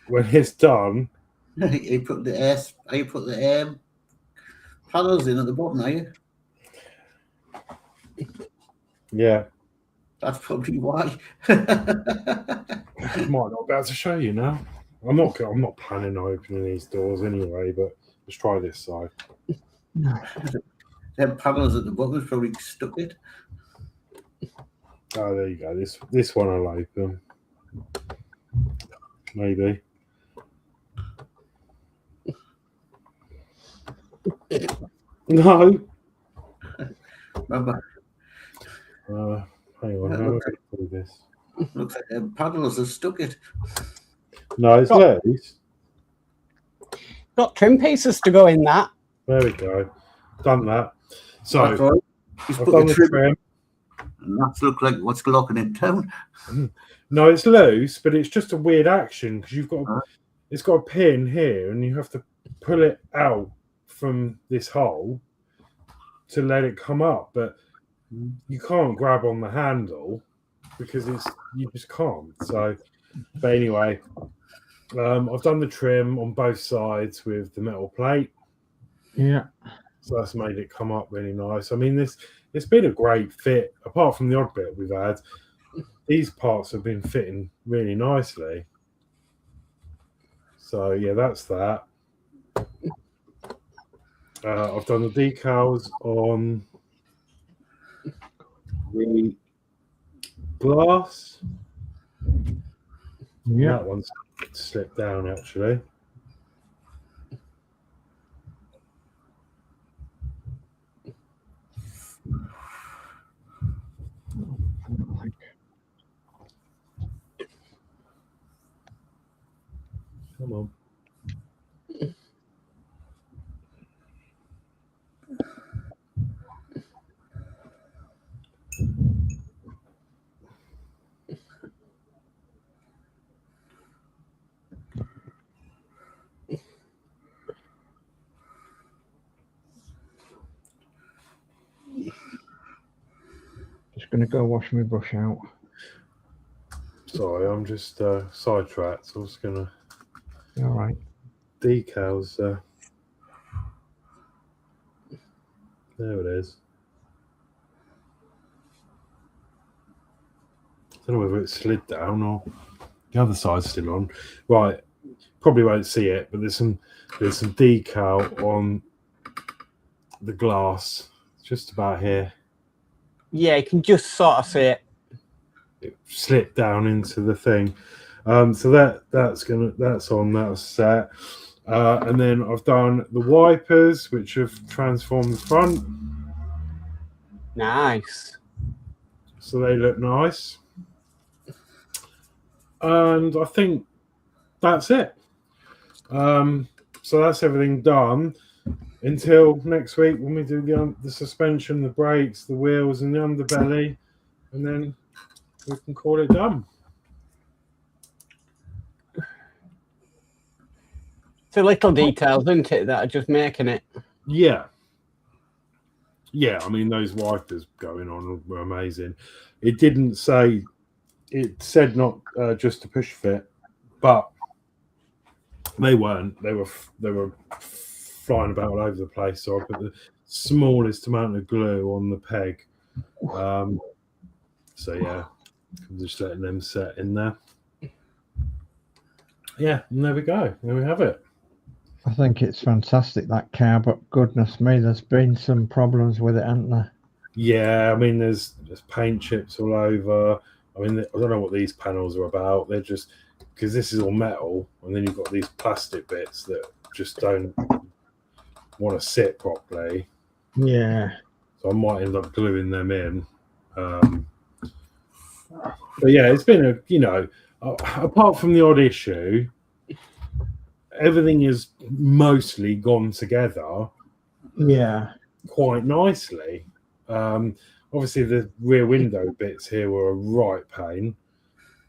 it's done. You put the panels in at the bottom, are you? Yeah. That's probably why. I might not be able to show you now. I'm not planning on opening these doors anyway, but let's try this side. Them panels at the bottom is probably stuck it. Oh, there you go. This one I'll open. Maybe. No. Remember, Hang on. How do I do this? looks like them paddles have stuck it. No, it's loose. Got trim pieces to go in that. There we go. Done that. So That's right. He's I've put done the the trim. trim. And that's look like what's locking it down. No, it's loose, but it's just a weird action because you've got it's got a pin here, and you have to pull it out from this hole to let it come up. But you can't grab on the handle because you just can't. So, but anyway, I've done the trim on both sides with the metal plate. Yeah. So that's made it come up really nice. I mean, it's been a great fit. Apart from the odd bit we've had, these parts have been fitting really nicely. So yeah, that's that. I've done the decals on the glass. Yeah. That one's slipped down actually. Come on. Just going to go wash my brush out. Sorry, I'm just sidetracked. I was gonna All right. decals. There it is. I don't know whether it slid down or the other side's still on. Right, probably won't see it, but there's some decal on the glass, just about here. Yeah, you can just sort of see it. It slipped down into the thing. So that's on, that's set. And then I've done the wipers, which have transformed the front. Nice. So they look nice. And I think that's it. So that's everything done until next week when we do the suspension, the brakes, the wheels and the underbelly, and then we can call it done. It's the little details, isn't it, that are just making it. Yeah. Yeah, I mean, those wipers going on were amazing. It didn't say, it said not just to push fit, but they weren't. They were flying about all over the place. So I put the smallest amount of glue on the peg. So yeah, I'm just letting them set in there. Yeah, and there we go. There we have it. I think it's fantastic, that car, but goodness me, there's been some problems with it, hasn't there? Yeah, I mean, there's paint chips all over. I mean, I don't know what these panels are about. They're just, because this is all metal, and then you've got these plastic bits that just don't want to sit properly. Yeah. So I might end up gluing them in. But yeah, it's been apart from the odd issue, everything is mostly gone together. Yeah. Quite nicely. Obviously, the rear window bits here were a right pain,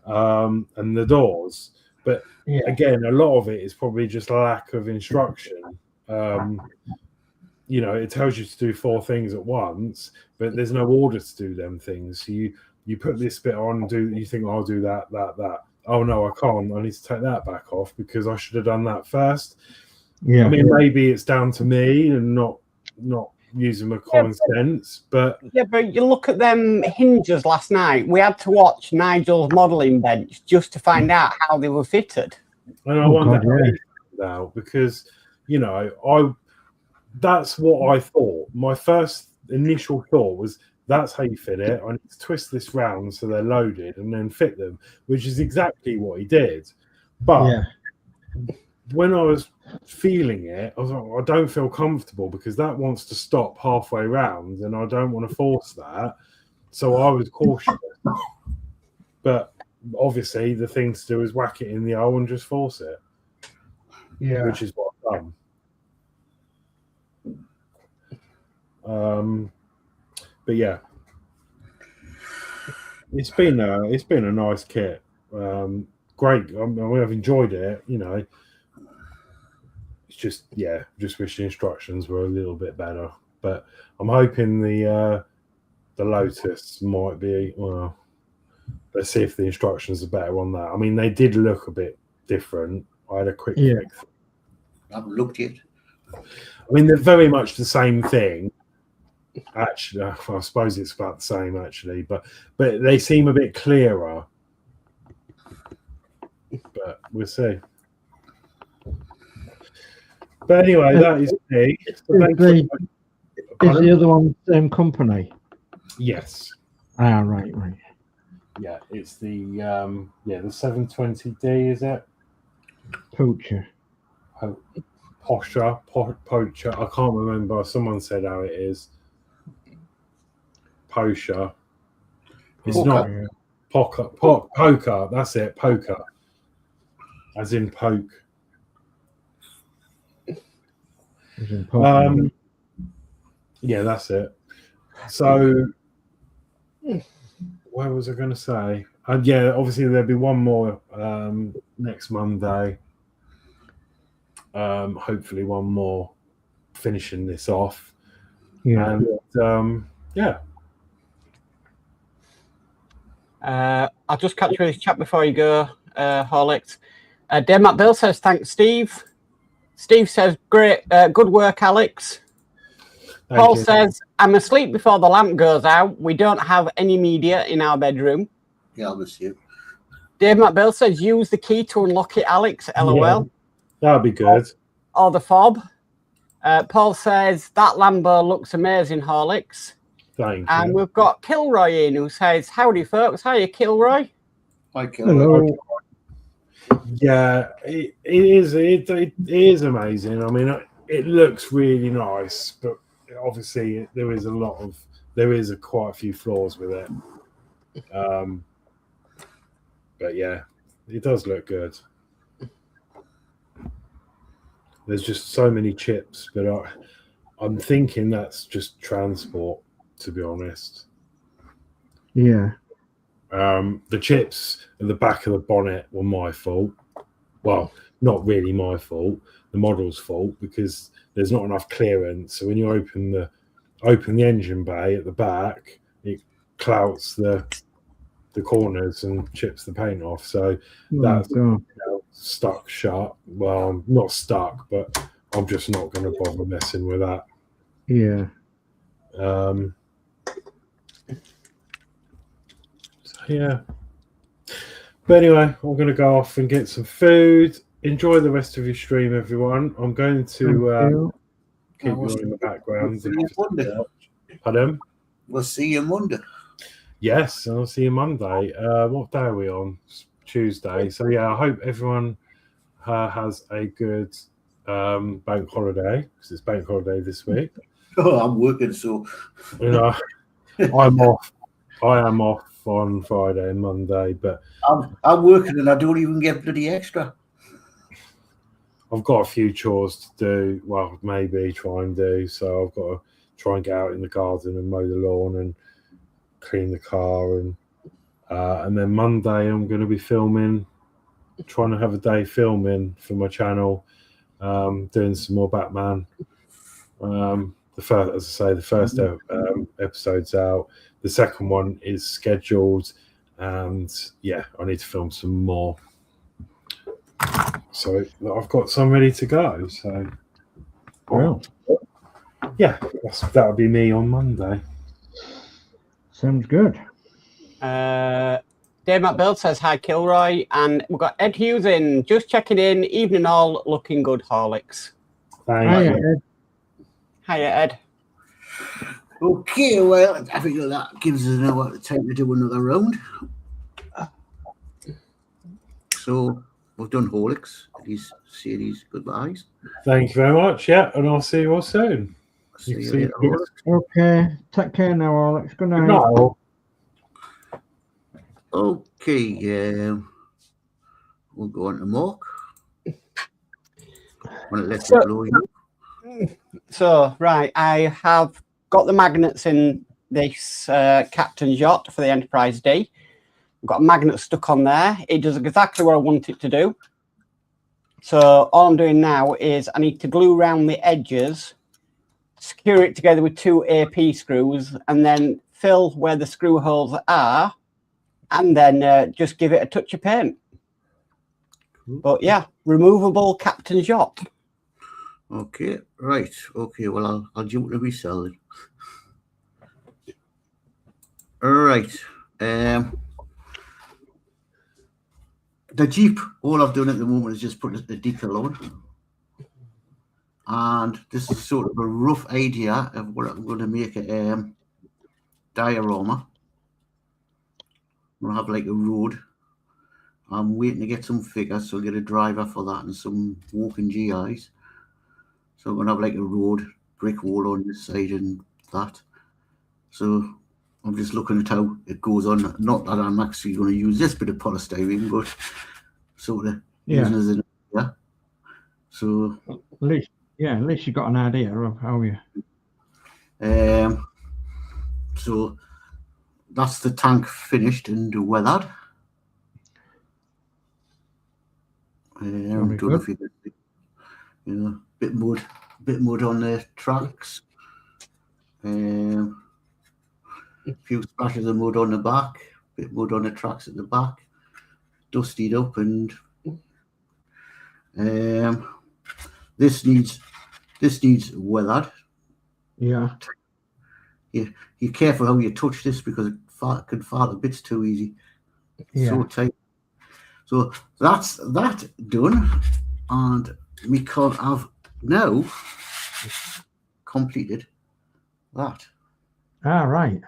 and the doors. But again, a lot of it is probably just a lack of instruction. It tells you to do 4 things at once, but there's no order to do them things. So you put this bit on, you think, I'll do that. Oh no, I can't. I need to take that back off because I should have done that first. Yeah. I mean, maybe it's down to me and not using my common sense, but you look at them hinges last night. We had to watch Nigel's modelling bench just to find out how they were fitted. And I wonder now because that's what I thought. My first initial thought was That's how you fit it. I need to twist this round so they're loaded and then fit them, which is exactly what he did. But when I was feeling it, I was like, I don't feel comfortable because that wants to stop halfway round and I don't want to force that. So I was cautious. But obviously the thing to do is whack it in the hole and just force it. Yeah. Which is what I've done. But yeah, it's been a nice kit. Great. I've enjoyed it. You know, it's just just wish the instructions were a little bit better. But I'm hoping the Lotus might be. Well, let's see if the instructions are better on that. I mean, they did look a bit different. I had a quick flick. I haven't looked yet. I mean, they're very much the same thing. Actually, I suppose it's about the same actually, but they seem a bit clearer. But we'll see. But anyway, that is me. Is the other one the same company? Yes. Ah, right. Yeah, it's the 720D, is it? Poacher. Poacher. I can't remember. Someone said how it is. Poacher. It's not poker. That's it. Poker. As in poke. As in yeah, that's it. So, what was I going to say? Yeah, obviously there'll be one more next Monday. Hopefully one more finishing this off. Yeah. And I'll just catch you with this chat before you go, Horlixs. Dave Bill says, thanks, Steve. Steve says, great, good work, Alex. Paul says, I'm asleep before the lamp goes out. We don't have any media in our bedroom. Yeah, I'll miss you. Dave Bill says, use the key to unlock it, Alex. LOL. Yeah, that'd be good. Or the fob. Paul says, that Lambo looks amazing, Horlicks. Thank and you. We've got Kilroy in who says, howdy, folks. Hiya, Kilroy. Hi, Kilroy. Hello. Yeah, it is amazing. I mean, it looks really nice, but obviously there is quite a few flaws with it. But yeah, it does look good. There's just so many chips, but I'm thinking that's just transport, to be honest. Yeah. The chips at the back of the bonnet were my fault. Well, not really my fault. The model's fault because there's not enough clearance. So when you open the engine bay at the back, it clouts the corners and chips the paint off. So that's stuck shut. Well, I'm not stuck, but I'm just not going to bother messing with that. Yeah. Yeah. But anyway, I'm going to go off and get some food. Enjoy the rest of your stream, everyone. I'm going to keep you in the background. Pardon? We'll see you Monday. Yes, and I'll see you Monday. What day are we on? Tuesday. So yeah, I hope everyone has a good bank holiday because it's bank holiday this week. Oh, I'm working, so you know, I'm off. I am off on Friday and Monday, but I'm working and I don't even get bloody extra. I've got a few chores to do. Well, maybe try and do. So I've got to try and get out in the garden and mow the lawn and clean the car, and then Monday I'm going to be filming, trying to have a day filming for my channel, doing some more Batman. The first episode's out. The second one is scheduled, and yeah, I need to film some more. So I've got some ready to go. So, Well, yeah, that'll be me on Monday. sounds good. Dave Builds says, hi, Kilroy. And we've got Ed Hughes in, just checking in. Evening all, looking good, Horlicks. Thank you. Ed. Hiya, Ed. Okay, well, I think that gives us enough time to do another round. So we've done Horlixs. These series goodbyes. Thank you very much. Yeah, and I'll see you all soon. See you later, Horlixs. Okay, take care now, Alex. Good night. Good night, all. Okay, we'll go on to Mark. Want to let it blow you? So, right, I have got the magnets in this Captain's yacht for the Enterprise D. I've got a magnet stuck on there. It does exactly what I want it to do. So all I'm doing now is I need to glue around the edges, secure it together with 2 AP screws, and then fill where the screw holes are, and then just give it a touch of paint. But yeah, removable Captain's yacht. Okay, right. Okay, well, I'll jump to resell it. All right. The Jeep, all I've done at the moment is just put the decal on. And this is sort of a rough idea of what I'm going to make a diorama. I'm going to have like a road. I'm waiting to get some figures, so I'll get a driver for that and some walking GIs. So I'm going to have like a road, brick wall on this side and that. So I'm just looking at how it goes on. Not that I'm actually going to use this bit of polystyrene, but sort of using as an idea. So at least you got an idea of how you. So that's the tank finished and weathered. Don't know if you can, bit mud on the tracks. A few splashes of mud on the back, bit mud on the tracks at the back, dusted up, and this needs weathered. Yeah, you're careful how you touch this because it can fall to bits too easy. Yeah. So tight. So that's that done, and we have now completed that. Ah, right.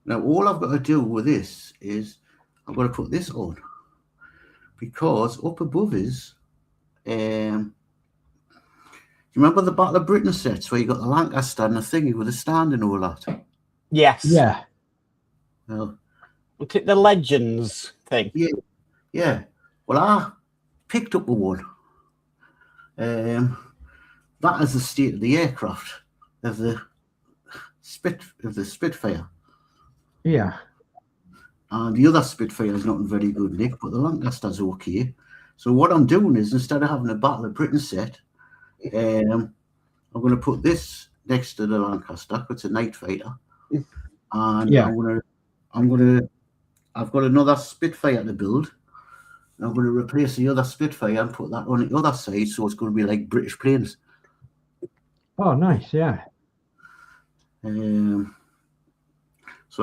Now, all I've got to do with this is I've got to put this on, because up above is, you remember the Battle of Britain sets where you got the Lancaster and the thingy with the stand and all that? Yes. Yeah. Well, the Legends thing. Yeah. Well, I picked up the one. That is the state of the aircraft of the Spitfire. Yeah. And the other Spitfire is not in very good nick, but the Lancaster's okay. So what I'm doing is, instead of having a Battle of Britain set, I'm going to put this next to the Lancaster. It's a night fighter, and yeah. I've got another Spitfire to build. I'm going to replace the other Spitfire and put that on the other side, so it's going to be like British planes. Oh, nice, yeah. So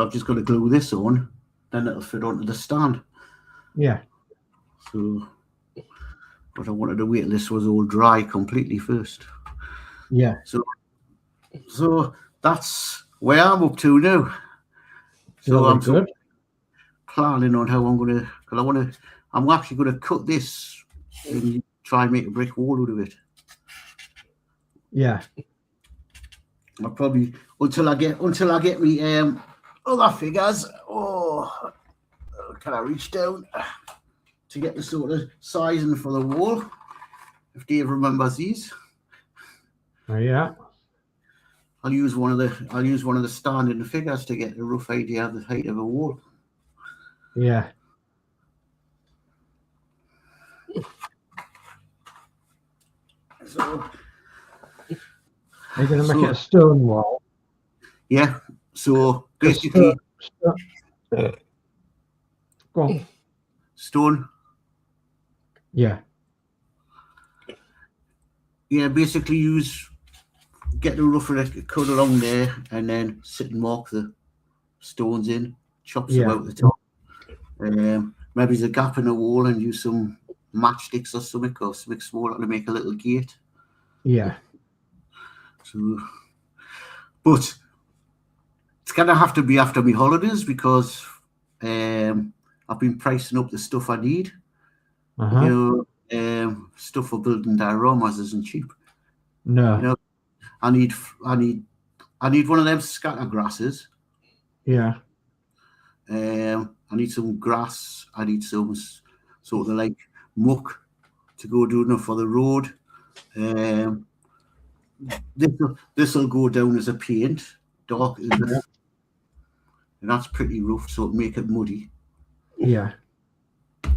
I've just got to glue this on, then it'll fit onto the stand. Yeah. So, but I wanted to wait till this was all dry completely first. Yeah. So that's where I'm up to now. So I'm good. Planning on how I'm going to, because I'm actually going to cut this and try and make a brick wall out of it. Yeah. I'll probably until I get me other figures. Oh, can I reach down to get the sort of sizing for the wall? If Dave remembers these. Oh yeah. I'll use one of the standing figures to get a rough idea of the height of a wall. Yeah. So, are you going to make it a stone wall? Yeah. So basically, go on. Stone. Yeah. Yeah. Basically, get the rough cut along there, and then sit and mark the stones in. Chops them out the top. Maybe there's a gap in the wall, and use some matchsticks or something smaller to make a little gate. Yeah. So, but it's gonna have to be after my holidays because I've been pricing up the stuff I need. You know, stuff for building dioramas isn't cheap. No. You know, I need one of them scatter grasses. Yeah. I need some grass. I need some sort of like muck to go doing for the road. This will go down as a paint, dark, and that's pretty rough, so it'll make it muddy. Yeah.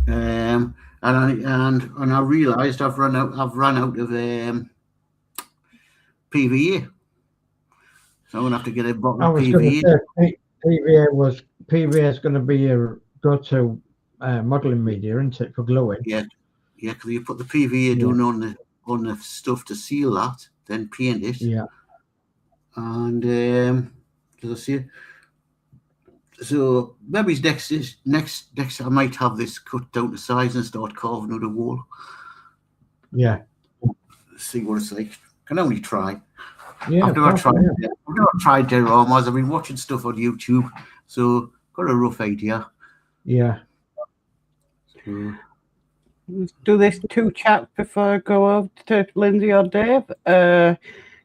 And I realised I've run out of PVA, so I'm gonna have to get a bottle of PVA. PVA is going to be your go-to modelling media, isn't it, for gluing? Yeah, because you put the PVA down on the stuff to seal that, then paint it. Yeah. And as I say, so maybe next I might have this cut down to size and start carving out a wall. Yeah. See what it's like. Can only try. Yeah. I've never tried dioramas. I've been watching stuff on YouTube, so got a rough idea. Yeah. So, Let's do this 2 chats before I go over to Lindsey or Dave.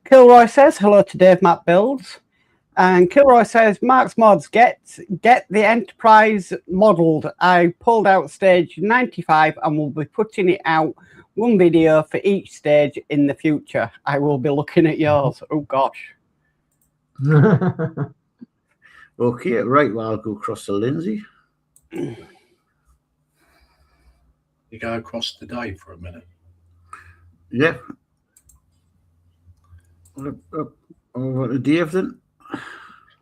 Kilroy says hello to Dave Matt Builds. And Kilroy says, Mark's Mods, get the Enterprise modelled. I pulled out stage 95 and will be putting it out 1 video for each stage in the future. I will be looking at yours. Oh, gosh. okay, right, well, I'll go across to Lindsey. You go across the Dave for a minute. Yeah. Over to Dave then.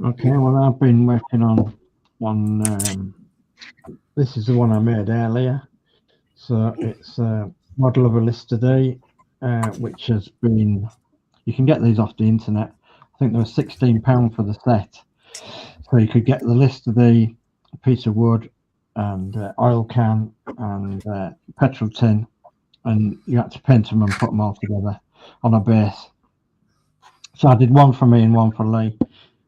Okay, well, I've been working on this is the one I made earlier. So it's a model of a list today, which has been, you can get these off the internet. I think they were £16 for the set. So you could get the list today, a piece of wood and oil can and petrol tin, and you had to paint them and put them all together on a base. So I did one for me and one for Lee.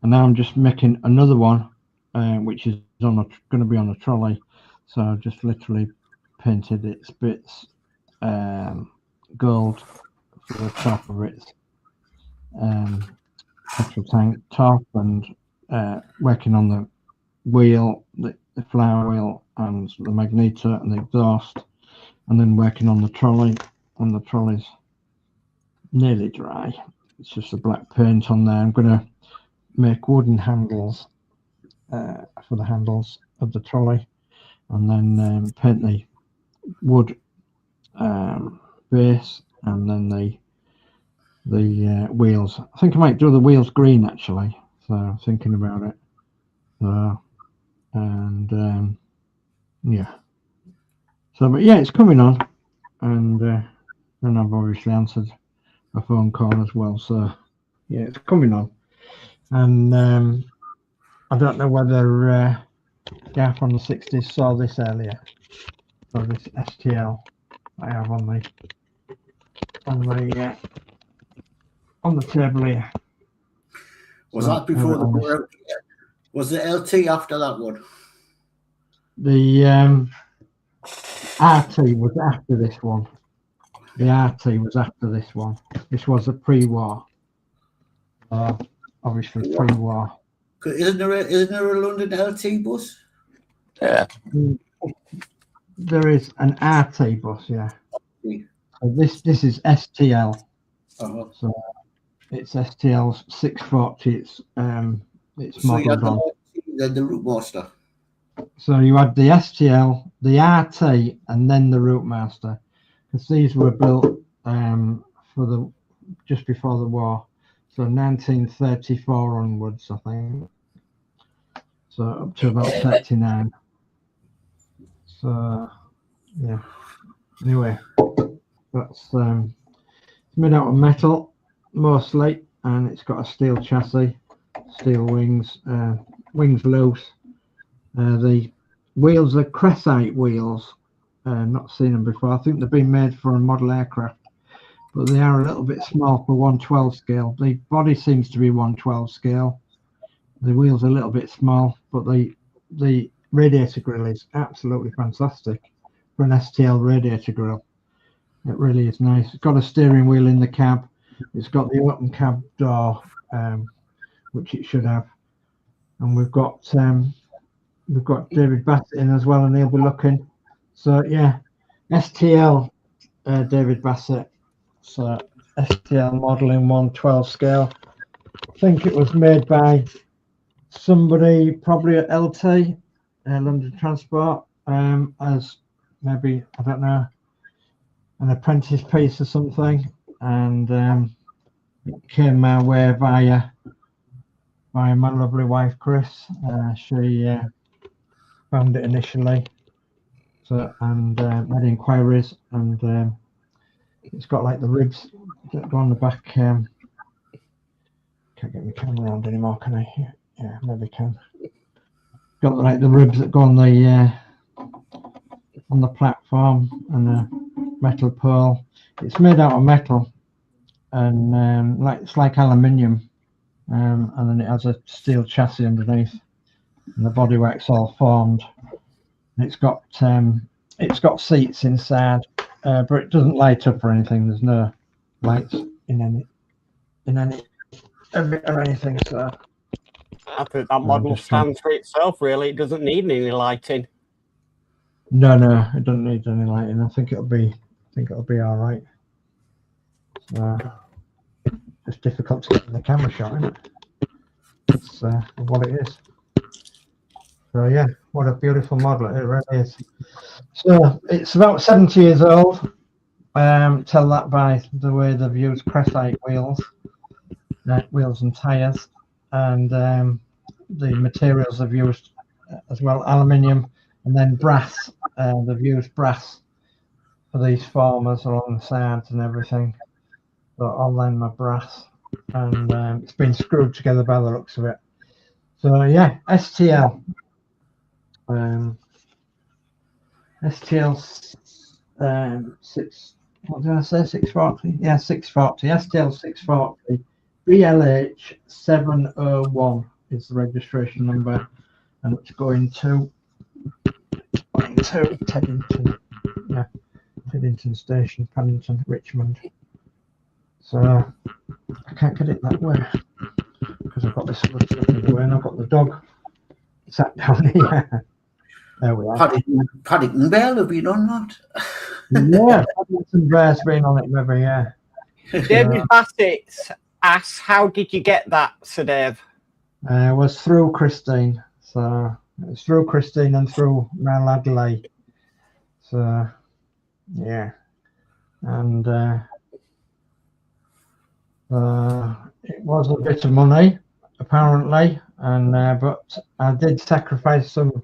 And now I'm just making another one, which is going to be on a trolley. So I just literally painted its bits gold for the top of its petrol tank top, and working on the wheel, the flower wheel, and the magneto and the exhaust, and then working on the trolley. And the trolley's nearly dry. It's just a black paint on there. I'm going to make wooden handles for the handles of the trolley, and then paint the wood base, and then the wheels. I think I might do the wheels green actually, so I'm thinking about it. So, and yeah, so but yeah, it's coming on, and then I've obviously answered a phone call as well, so yeah, it's coming on. And I don't know whether Gaff on the 60s saw this earlier. So this STL I have on the table here. Was that before the was the LT after that one? The RT was after this one. The RT was after this one. This was a pre-war. Obviously pre-war. Isn't there a London LT bus? Yeah. There is an RT bus, yeah. So this is STL. So it's STL 640. It's modelled on. The Route Master. So you had the STL, the RT, and then the Route Master, because these were built for just before the war. So 1934 onwards, I think. So up to about 39. So yeah. Anyway, that's it's made out of metal mostly, and it's got a steel chassis, steel wings, wings loose. The wheels are Cressite wheels. Not seen them before. I think they've been made for a model aircraft, but they are a little bit small for 112 scale. The body seems to be 112 scale. The wheels are a little bit small, but the radiator grill is absolutely fantastic for an STL radiator grill. It really is nice. It's got a steering wheel in the cab. It's got the open cab door, which it should have. And we've got David Bassett in as well, and he'll be looking. So yeah, STL David Bassett. So STL model in 112 scale. I think it was made by somebody probably at LT, London Transport, as maybe, I don't know, an apprentice piece or something, and it came my way via my lovely wife Chris. She found it initially, so and made inquiries, and it's got like the ribs that go on the back. Can't get my camera around anymore, can I? Yeah, maybe can. Got like the ribs that go on the platform, and a metal pole. It's made out of metal, and like it's like aluminium, and then it has a steel chassis underneath, and the bodywork's all formed. And it's got seats inside, but it doesn't light up or anything. There's no lights in any of it or anything. So I think that model stands for itself, really. It doesn't need any lighting. No, it doesn't need any lighting. I think it'll be all right. It's difficult to get in the camera shot, isn't it? It's what it is. So yeah, what a beautiful model it really is. So it's about 70 years old. Tell that by the way they've used Crafty wheels and tires, and the materials they've used as well, aluminium, and then brass. They've used brass for these formers along the sides and everything. So all them are brass, and it's been screwed together by the looks of it. So yeah, STL. STL 6. What did I say? 640. Yeah, 640. STL 640. BLH 701 is the registration number, and it's going to Teddington. Yeah, Teddington Station, Paddington, Richmond. So I can't get it that way because I've got this other stuff in the way, and I've got the dog sat down here. There we are. Paddington Bear have been on that. Yeah, Paddington Bear's been on it, maybe, yeah. David Bassett asks, how did you get that, Sir Dave? It was through Christine. So it's through Christine and through my lad Lee. So yeah. And it was a bit of money, apparently, and but I did sacrifice some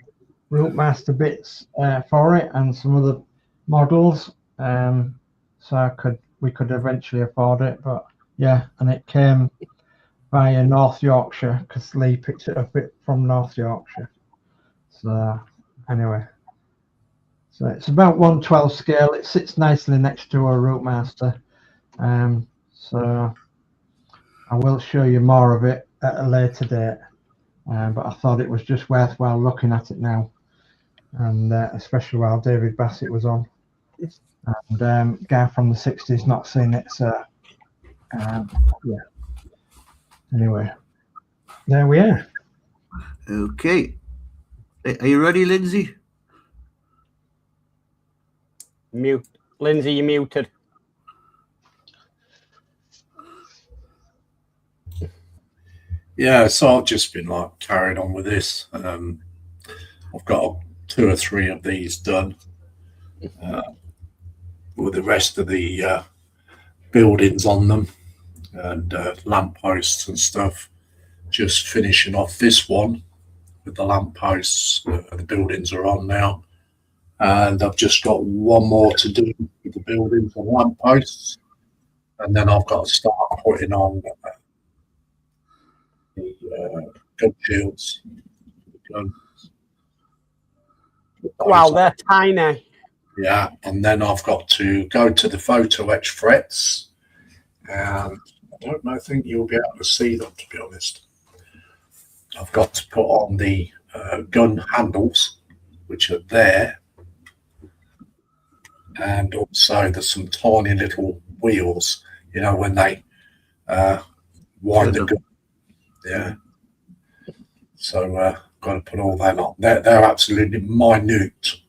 Rootmaster bits for it and some other models, so we could eventually afford it. But yeah, and it came via North Yorkshire because Lee picked it up from North Yorkshire. So anyway, so it's about 112 scale. It sits nicely next to a Rootmaster, so I will show you more of it at a later date. But I thought it was just worthwhile looking at it now, and especially while David Bassett was on, and guy from the 60s not seen it, so yeah. Anyway, there we are. Okay, are you ready, Lindsay? Mute, Lindsay, you're muted. Yeah, so I've just been like carried on with this. I've got 2 or 3 of these done, with the rest of the buildings on them, and lampposts and stuff. Just finishing off this one with the lampposts. The buildings are on now, and I've just got one more to do with the buildings and lampposts, and then I've got to start putting on the gun shields. Wow, they're tiny. Yeah, and then I've got to go to the photo etch frets and I think you'll be able to see them, to be honest. I've got to put on the gun handles, which are there, and also there's some tiny little wheels, you know, when they wind the gun. Yeah. So got to put all that on. They're absolutely minute.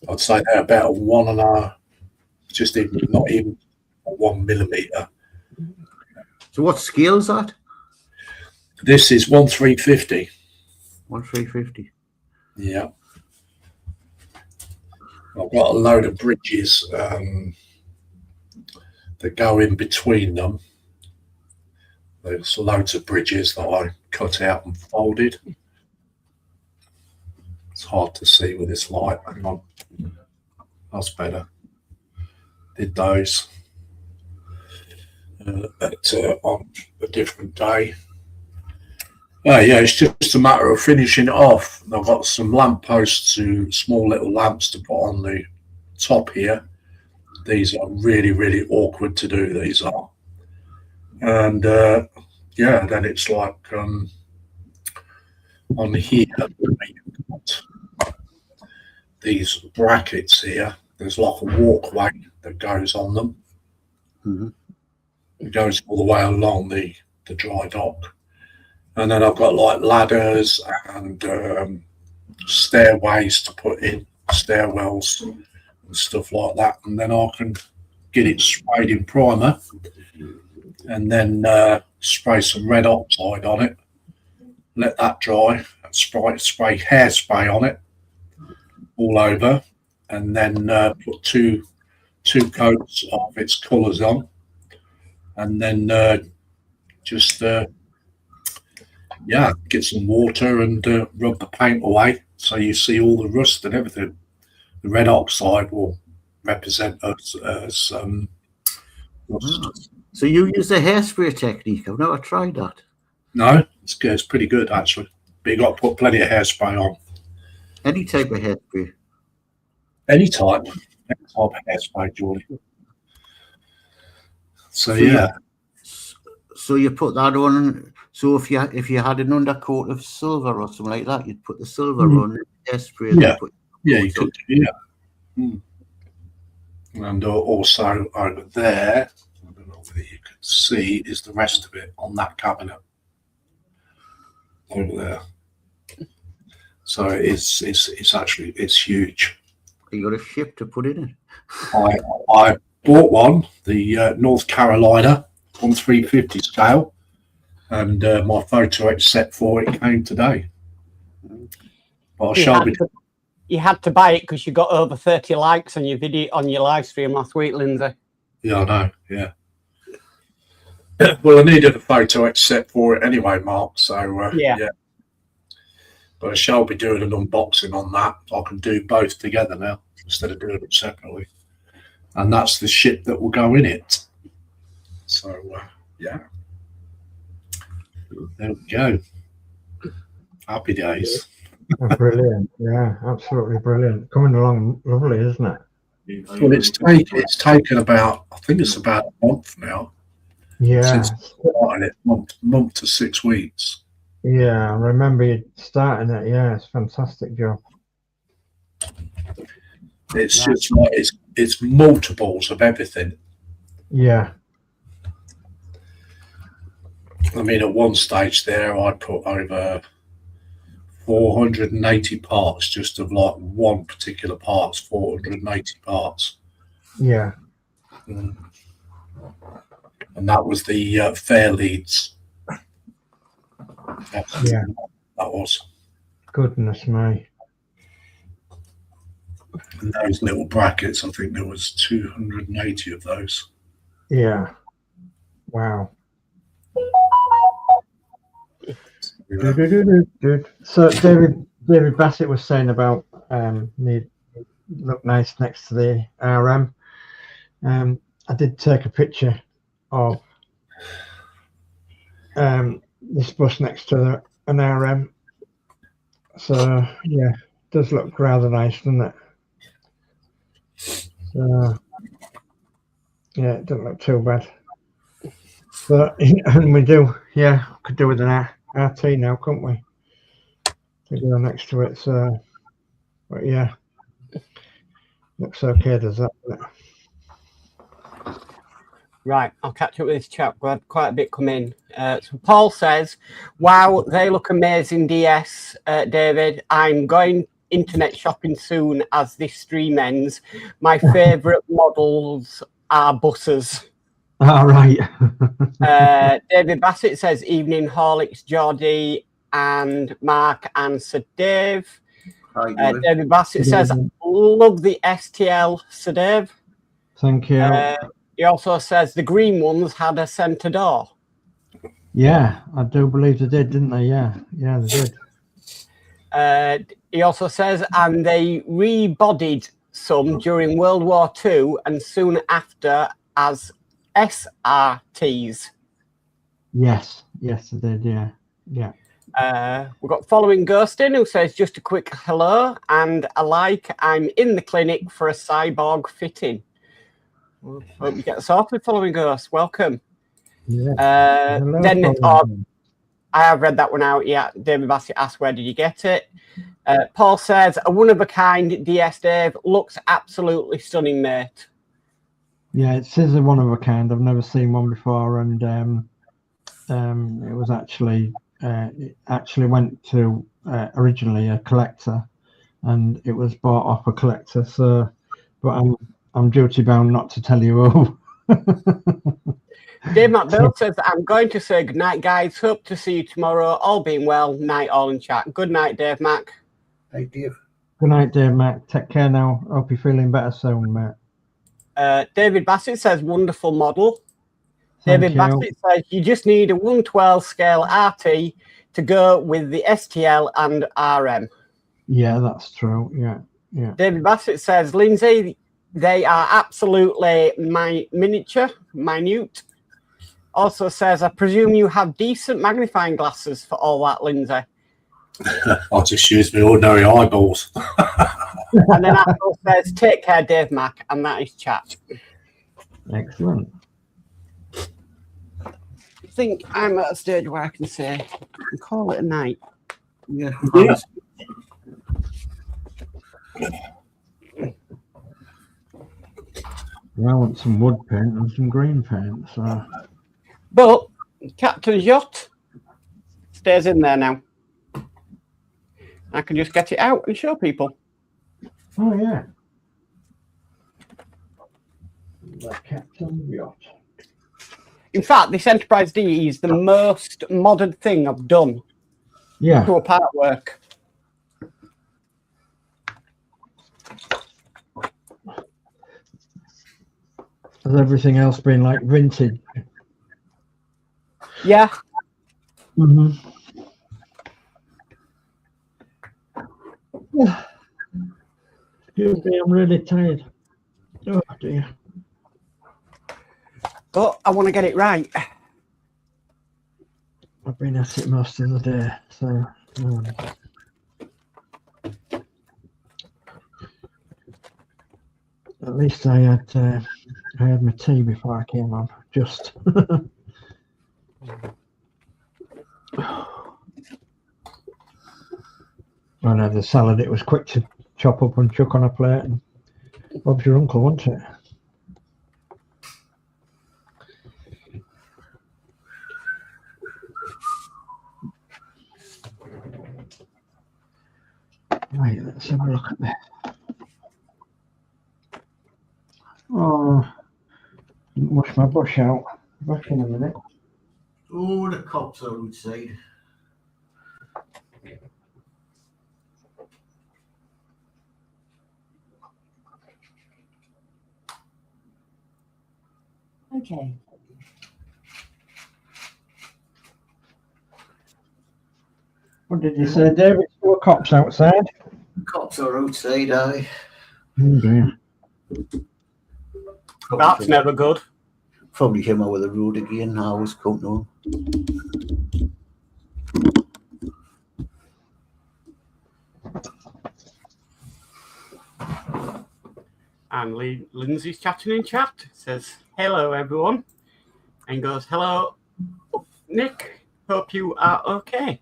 I'd say they're about 1.5, just even, not even 1 millimeter. So what scale is that? This is 1/350. 1/350. Yeah. I've got a load of bridges that go in between them. There's loads of bridges that I cut out and folded. It's hard to see with this light. Hang on. That's better. Did those on a different day. Yeah, it's just a matter of finishing it off. I've got some lamp posts, small little lamps to put on the top here. These are really, really awkward to do, these are. And yeah, then it's like on here, you've got these brackets here. There's like a walkway that goes on them. Mm-hmm. It goes all the way along the dry dock. And then I've got like ladders and stairways to put in, stairwells and stuff like that. And then I can get it sprayed in primer and then spray some red oxide on it, let that dry, and spray hairspray on it all over, and then put two coats of its colours on, and then just yeah, get some water and rub the paint away so you see all the rust and everything. The red oxide will represent us as rust. So you use the hairspray technique. I've never tried that. No, it's good. It's pretty good actually. But you got to put plenty of hairspray on. Any type of hairspray. Any type of hairspray, Geordie. So yeah. So you put that on. So if you had an undercoat of silver or something like that, you'd put the silver on hairspray. Yeah, you could do, yeah. And also over there, I don't know whether you can see, is the rest of it on that cabinet over there. So it's actually huge. You got a ship to put in it. I bought one, the North Carolina 1/350 scale, and my photo set for it came today. But I'll show you. You had to buy it because you got over 30 likes on your video on your live stream last week, Lindsay. Yeah, I know. Yeah. Well, I needed a photo set for it anyway, Mark. So yeah. But I shall be doing an unboxing on that. I can do both together now instead of doing it separately. And that's the ship that will go in it. So yeah. There we go. Happy days. Brilliant. Yeah, absolutely brilliant. Coming along lovely, isn't it? Well, it's taken about, I think it's about a month now. Yeah. Since starting it, month to 6 weeks. Yeah, I remember you starting it. Yeah, it's a fantastic job. It's just like it's multiples of everything. Yeah. I mean, at one stage there, I put over 480 parts just of like one particular part's 480 parts. Yeah. And that was the fair leads. Yeah. That was. Goodness me. And those little brackets, I think there was 280 of those. Yeah. Wow. So David Bassett was saying about need look nice next to the RM. I did take a picture of this bus next to an RM. So yeah, it does look rather nice, doesn't it? So yeah, it doesn't look too bad. But and we do, yeah, could do with an RT now, couldn't we? To go next to it. So, but yeah, looks okay. Does that? Right, I'll catch up with this chap. We had quite a bit come in. So Paul says, wow, they look amazing, DS, David. I'm going internet shopping soon as this stream ends. My favourite models are buses. All right. David Bassett says, evening, Horlixs, Geordie and Mark and Sir Dave. David Bassett says, love the STL, Sir Dave. Thank you. He also says the green ones had a centre door. Yeah, I do believe they did, didn't they? Yeah, yeah, they did. He also says, and they rebodied some during World War II and soon after as SRTs. Yes, yes, they did. Yeah, yeah. We've got following Ghostin who says just a quick hello and a like. I'm in the clinic for a cyborg fitting. Hope you get sorted, following Ghost. Welcome. Yeah. Then I have read that one out. Yeah, David Bassett asked, where did you get it? Paul says, a one of a kind DS Dave, looks absolutely stunning, mate. Yeah, it is a one of a kind. I've never seen one before, and it was actually it actually went to originally a collector, and it was bought off a collector. So, but I'm duty bound not to tell you all. Dave McBill says, I'm going to say good night, guys. Hope to see you tomorrow. All being well. Night all in chat. Good night, Dave Mac. Hey, Dave. Good night, Dave Mac. Take care now. Hope you're feeling better soon, mate. David Bassett says, wonderful model. Thank David you. Bassett says, you just need a 112 scale RT to go with the STL and RM. Yeah, that's true. Yeah, yeah. David Bassett says, Lindsey, they are absolutely minute. Also says, I presume you have decent magnifying glasses for all that, Lindsey. I'll just use my ordinary eyeballs. And then Apple says, take care, Dave Mac, and that is chat. Excellent. I think I'm at a stage where I can say, I can call it a night. Yeah. Yeah. I want some wood paint and some green paint. So. But Captain's yacht stays in there now. I can just get it out and show people. Oh yeah. The Captain's yacht. In fact, this Enterprise D is the most modern thing I've done Yeah. to a Partwork. Has everything else been like vintage? Yeah. Mm-hmm. Excuse me, I'm really tired. Oh dear. But I want to get it right. I've been at it most of the day, so. At least I had my tea before I came on. Just. When I had the salad, it was quick to chop up and chuck on a plate. And Bob's your uncle, wasn't it? Right, let's have a look at this. Oh, didn't wash my bush out. Back in a minute. Oh, the cops are outside. Okay. What did you say, David? There were cops outside. Cops are outside, aye. Oh dear. That's never good. Probably came out with the road again. I was coming home. And Lindsay's chatting in chat. Says, hello, everyone. And goes, hello, Nick, hope you are okay.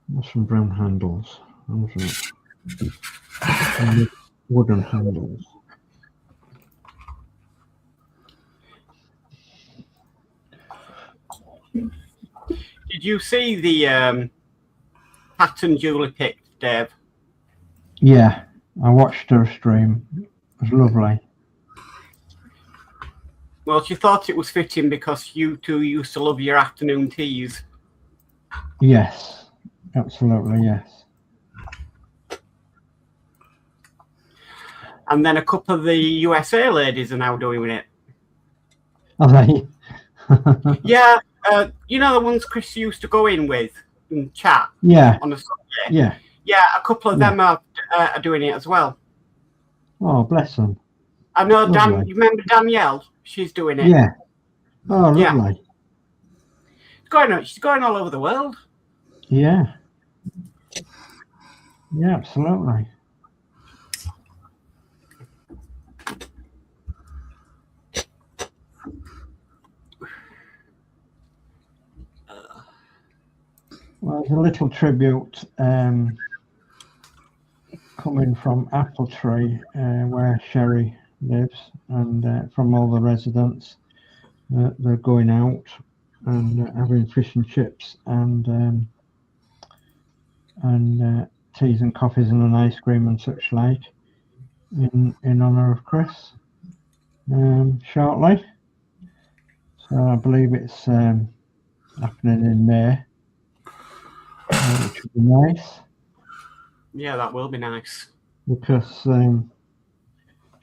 There's some brown handles. And wooden handles. Did you see the pattern Julie picked, Dave? Yeah, I watched her stream. It was lovely. Well, she thought it was fitting because you two used to love your afternoon teas. Yes, absolutely, yes. And then a couple of the USA ladies are now doing it. Are they? Yeah, you know the ones Chris used to go in with and chat Yeah, on a Sunday? yeah. Yeah, a couple of them are doing it as well. Oh, bless them. I know, Lovely. you remember Danielle? She's doing it. Yeah. Oh, Yeah. lovely. She's going all over the world. Yeah. Yeah, absolutely. Well, there's a little tribute coming from Apple Tree, where Sherry lives, and from all the residents. They're going out and having fish and chips and teas and coffees and an ice cream and such like in honour of Chris shortly. So I believe it's happening in May, which would be nice. Yeah, that will be nice. Because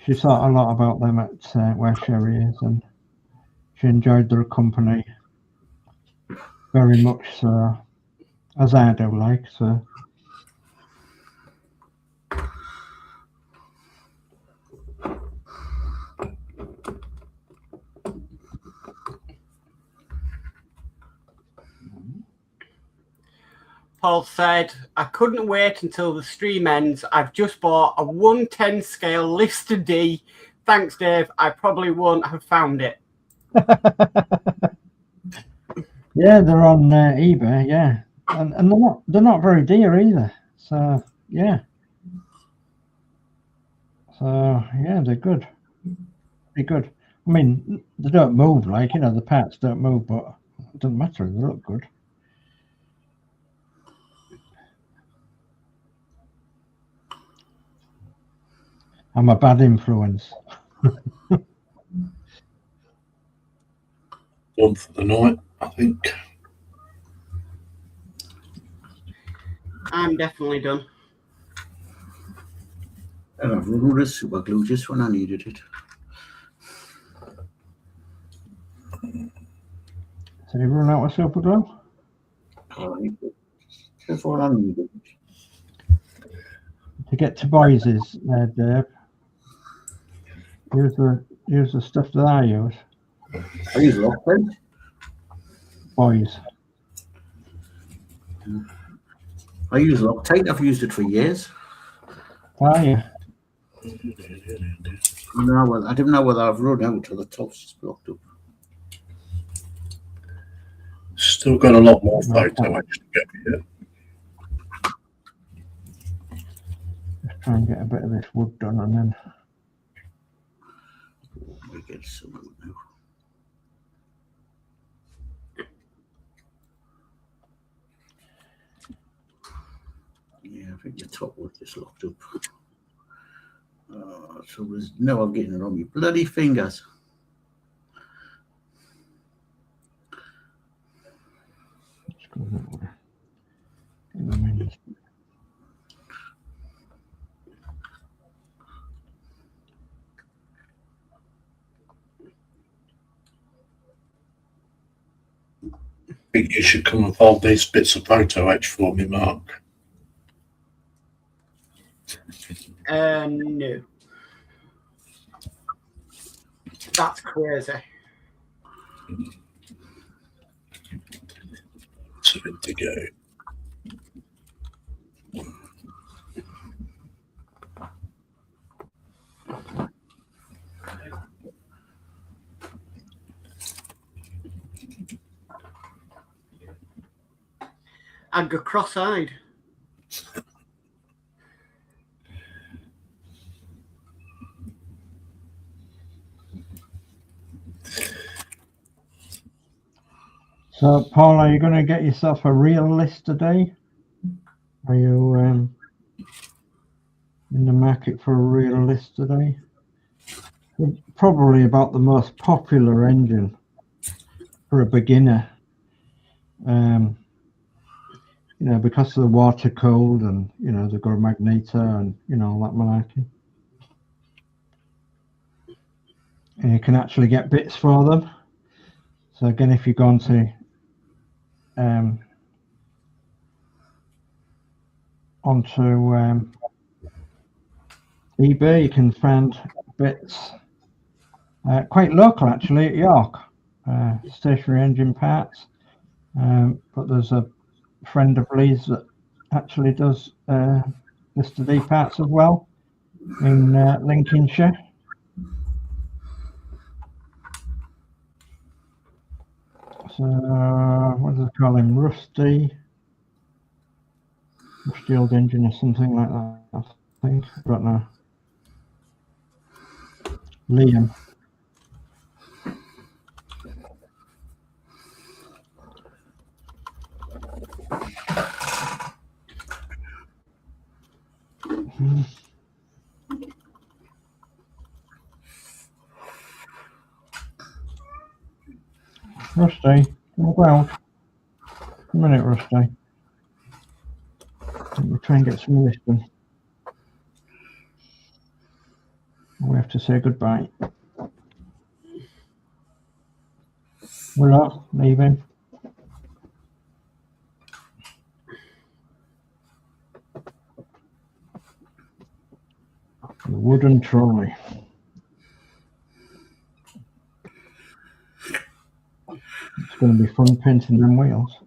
she thought a lot about them at where Sherry is, and she enjoyed their company very much, so as I do like. So Paul said, I couldn't wait until the stream ends. I've just bought a 110 scale Lister D. Thanks, Dave. I probably won't have found it. yeah, they're on eBay, yeah, and they're not very dear either. So yeah, they're good, pretty good. I mean, they don't move, like, you know, the parts don't move, but it doesn't matter. They look good. I'm a bad influence. One for the night, I think. I'm definitely done. And I've run out of super glue just when I needed it. So you run out of super glue? Just what I needed. To get to Boyce's, Dave. Here's the stuff that I use. I use Loctite. Boys. I use Loctite. I've used it for years. Are you? No, I didn't know whether I've run out or the top's just blocked up. Still got a lot more photo actually to get here. Just try and get a bit of this wood done and then. We get some wood now. Yeah, I think the top was just locked up. So there's no, I'm getting it on my bloody fingers. Let's go that way. In a minute. I think you should come and fold these bits of photo etch for me, Mark. No. That's crazy. So to go. I'd go cross-eyed. So, Paul, are you going to get yourself a real list today? Are you in the market for a real list today? Probably about the most popular engine for a beginner. You know, because of the water cold and, you know, they've got a magneto and, you know, all that malarkey. And you can actually get bits for them. So again, if you go on to eBay, you can find bits quite local actually at York, stationary engine parts, but there's a friend of Lee's that actually does Mr. D parts as well in Lincolnshire. So what do they call him? Rusty old engine or something like that, I think. I don't know. Liam. Rusty, come out. A minute, Rusty. We'll try and get some of this done. We have to say goodbye. We're not leaving. The wooden trolley. It's going to be fun painting them wheels.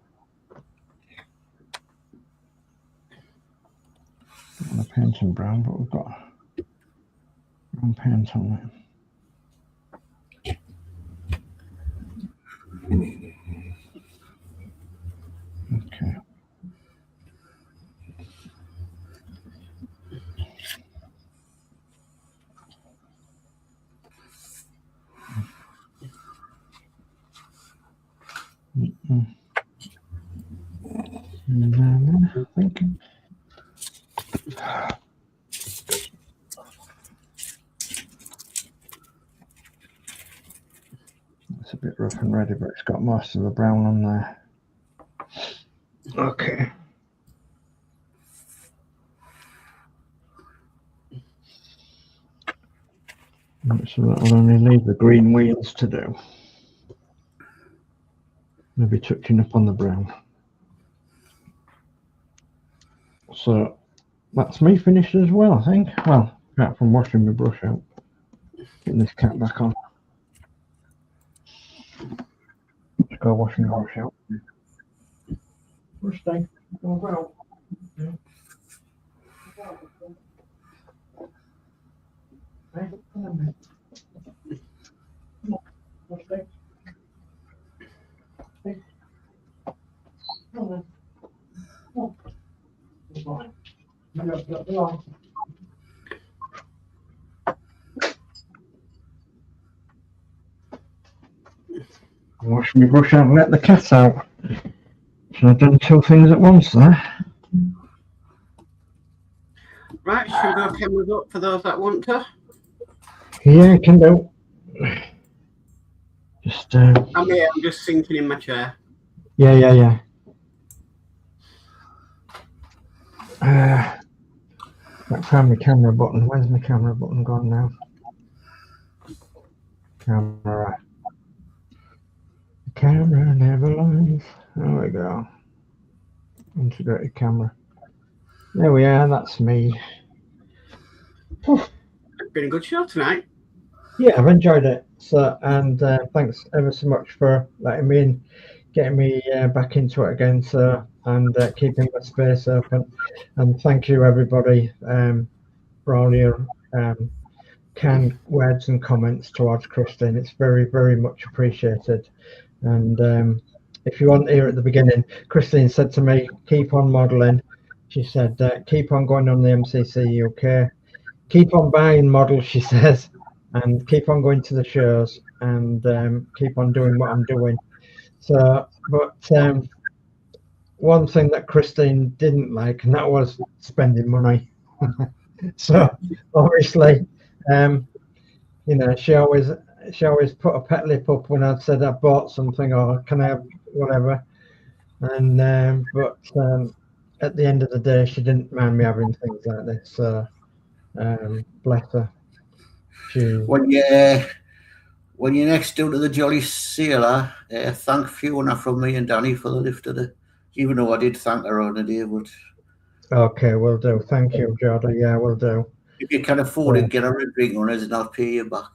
I'm going to paint them brown, but we've got brown paint on it. Okay. I think. It's a bit rough and ready, but it's got most of the brown on there. Okay. So that'll only leave the green wheels to do. Maybe touching up on the brown. So that's me finished as well, I think. Well, apart from washing my brush out. Getting this cap back on. Let's go washing the brush out. Brush day. Go well. Yeah. Hey, come on, mate. Come on, brush day. Hey. Come on. Come on. Wash my brush out and let the cat out. So I've done two things at once there. Right, should we go cameras up for those that want to? Yeah, I can do. Just I'm here, I'm just sinking in my chair. Yeah. Can't find my camera button. Where's my camera button gone now? Camera. The camera never lies. There we go. Integrated camera. There we are. That's me. It's been a good show tonight. Yeah, I've enjoyed it. So, and thanks ever so much for letting me in, getting me back into it again. So, and keeping the space open. And thank you everybody for all your kind words and comments towards Kristen. It's very, very much appreciated. And if you weren't here at the beginning, Christine said to me, keep on modelling. She said, keep on going on the MCC UK, keep on buying models, she says, and keep on going to the shows, and keep on doing what I'm doing. So, but one thing that Christine didn't like, and that was spending money. So obviously, you know, she always put a pet lip up when I'd said I bought something or can I have whatever. And but at the end of the day, she didn't mind me having things like this. So bless her. When you're next down to the Jolly Sailor, thank Fiona from me and Danny for the lift of the. Even though I did thank her on the day, but okay, will do. Thank you, Geordie. Yeah, will do. If you can afford it, get her a drink on us, and I'll pay you back.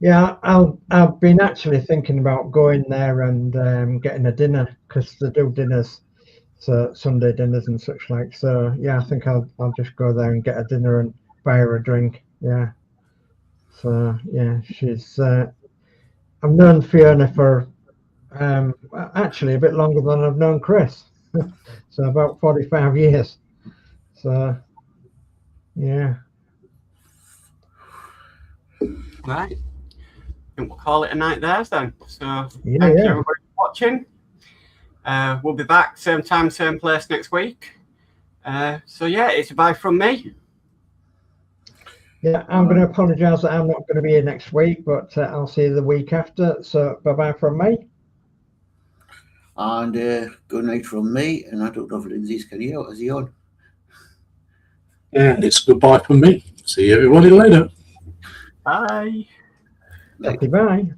Yeah, I've been actually thinking about going there and getting a dinner, because they do dinners, so Sunday dinners and such like. So yeah, I think I'll just go there and get a dinner and buy her a drink. Yeah. So yeah, she's. I've known Fiona for actually a bit longer than I've known Chris. So about 45 years. So yeah. Right. And we'll call it a night there then. So Yeah, thank you everybody for watching. We'll be back same time, same place next week. So yeah, it's a bye from me. Yeah, I'm going to apologise that I'm not going to be here next week, but I'll see you the week after. So bye-bye from me. And good night from me. And I don't know if Lindsay's can hear. Is he on? Yeah, it's goodbye from me. See you everybody later. Bye. Okay, bye.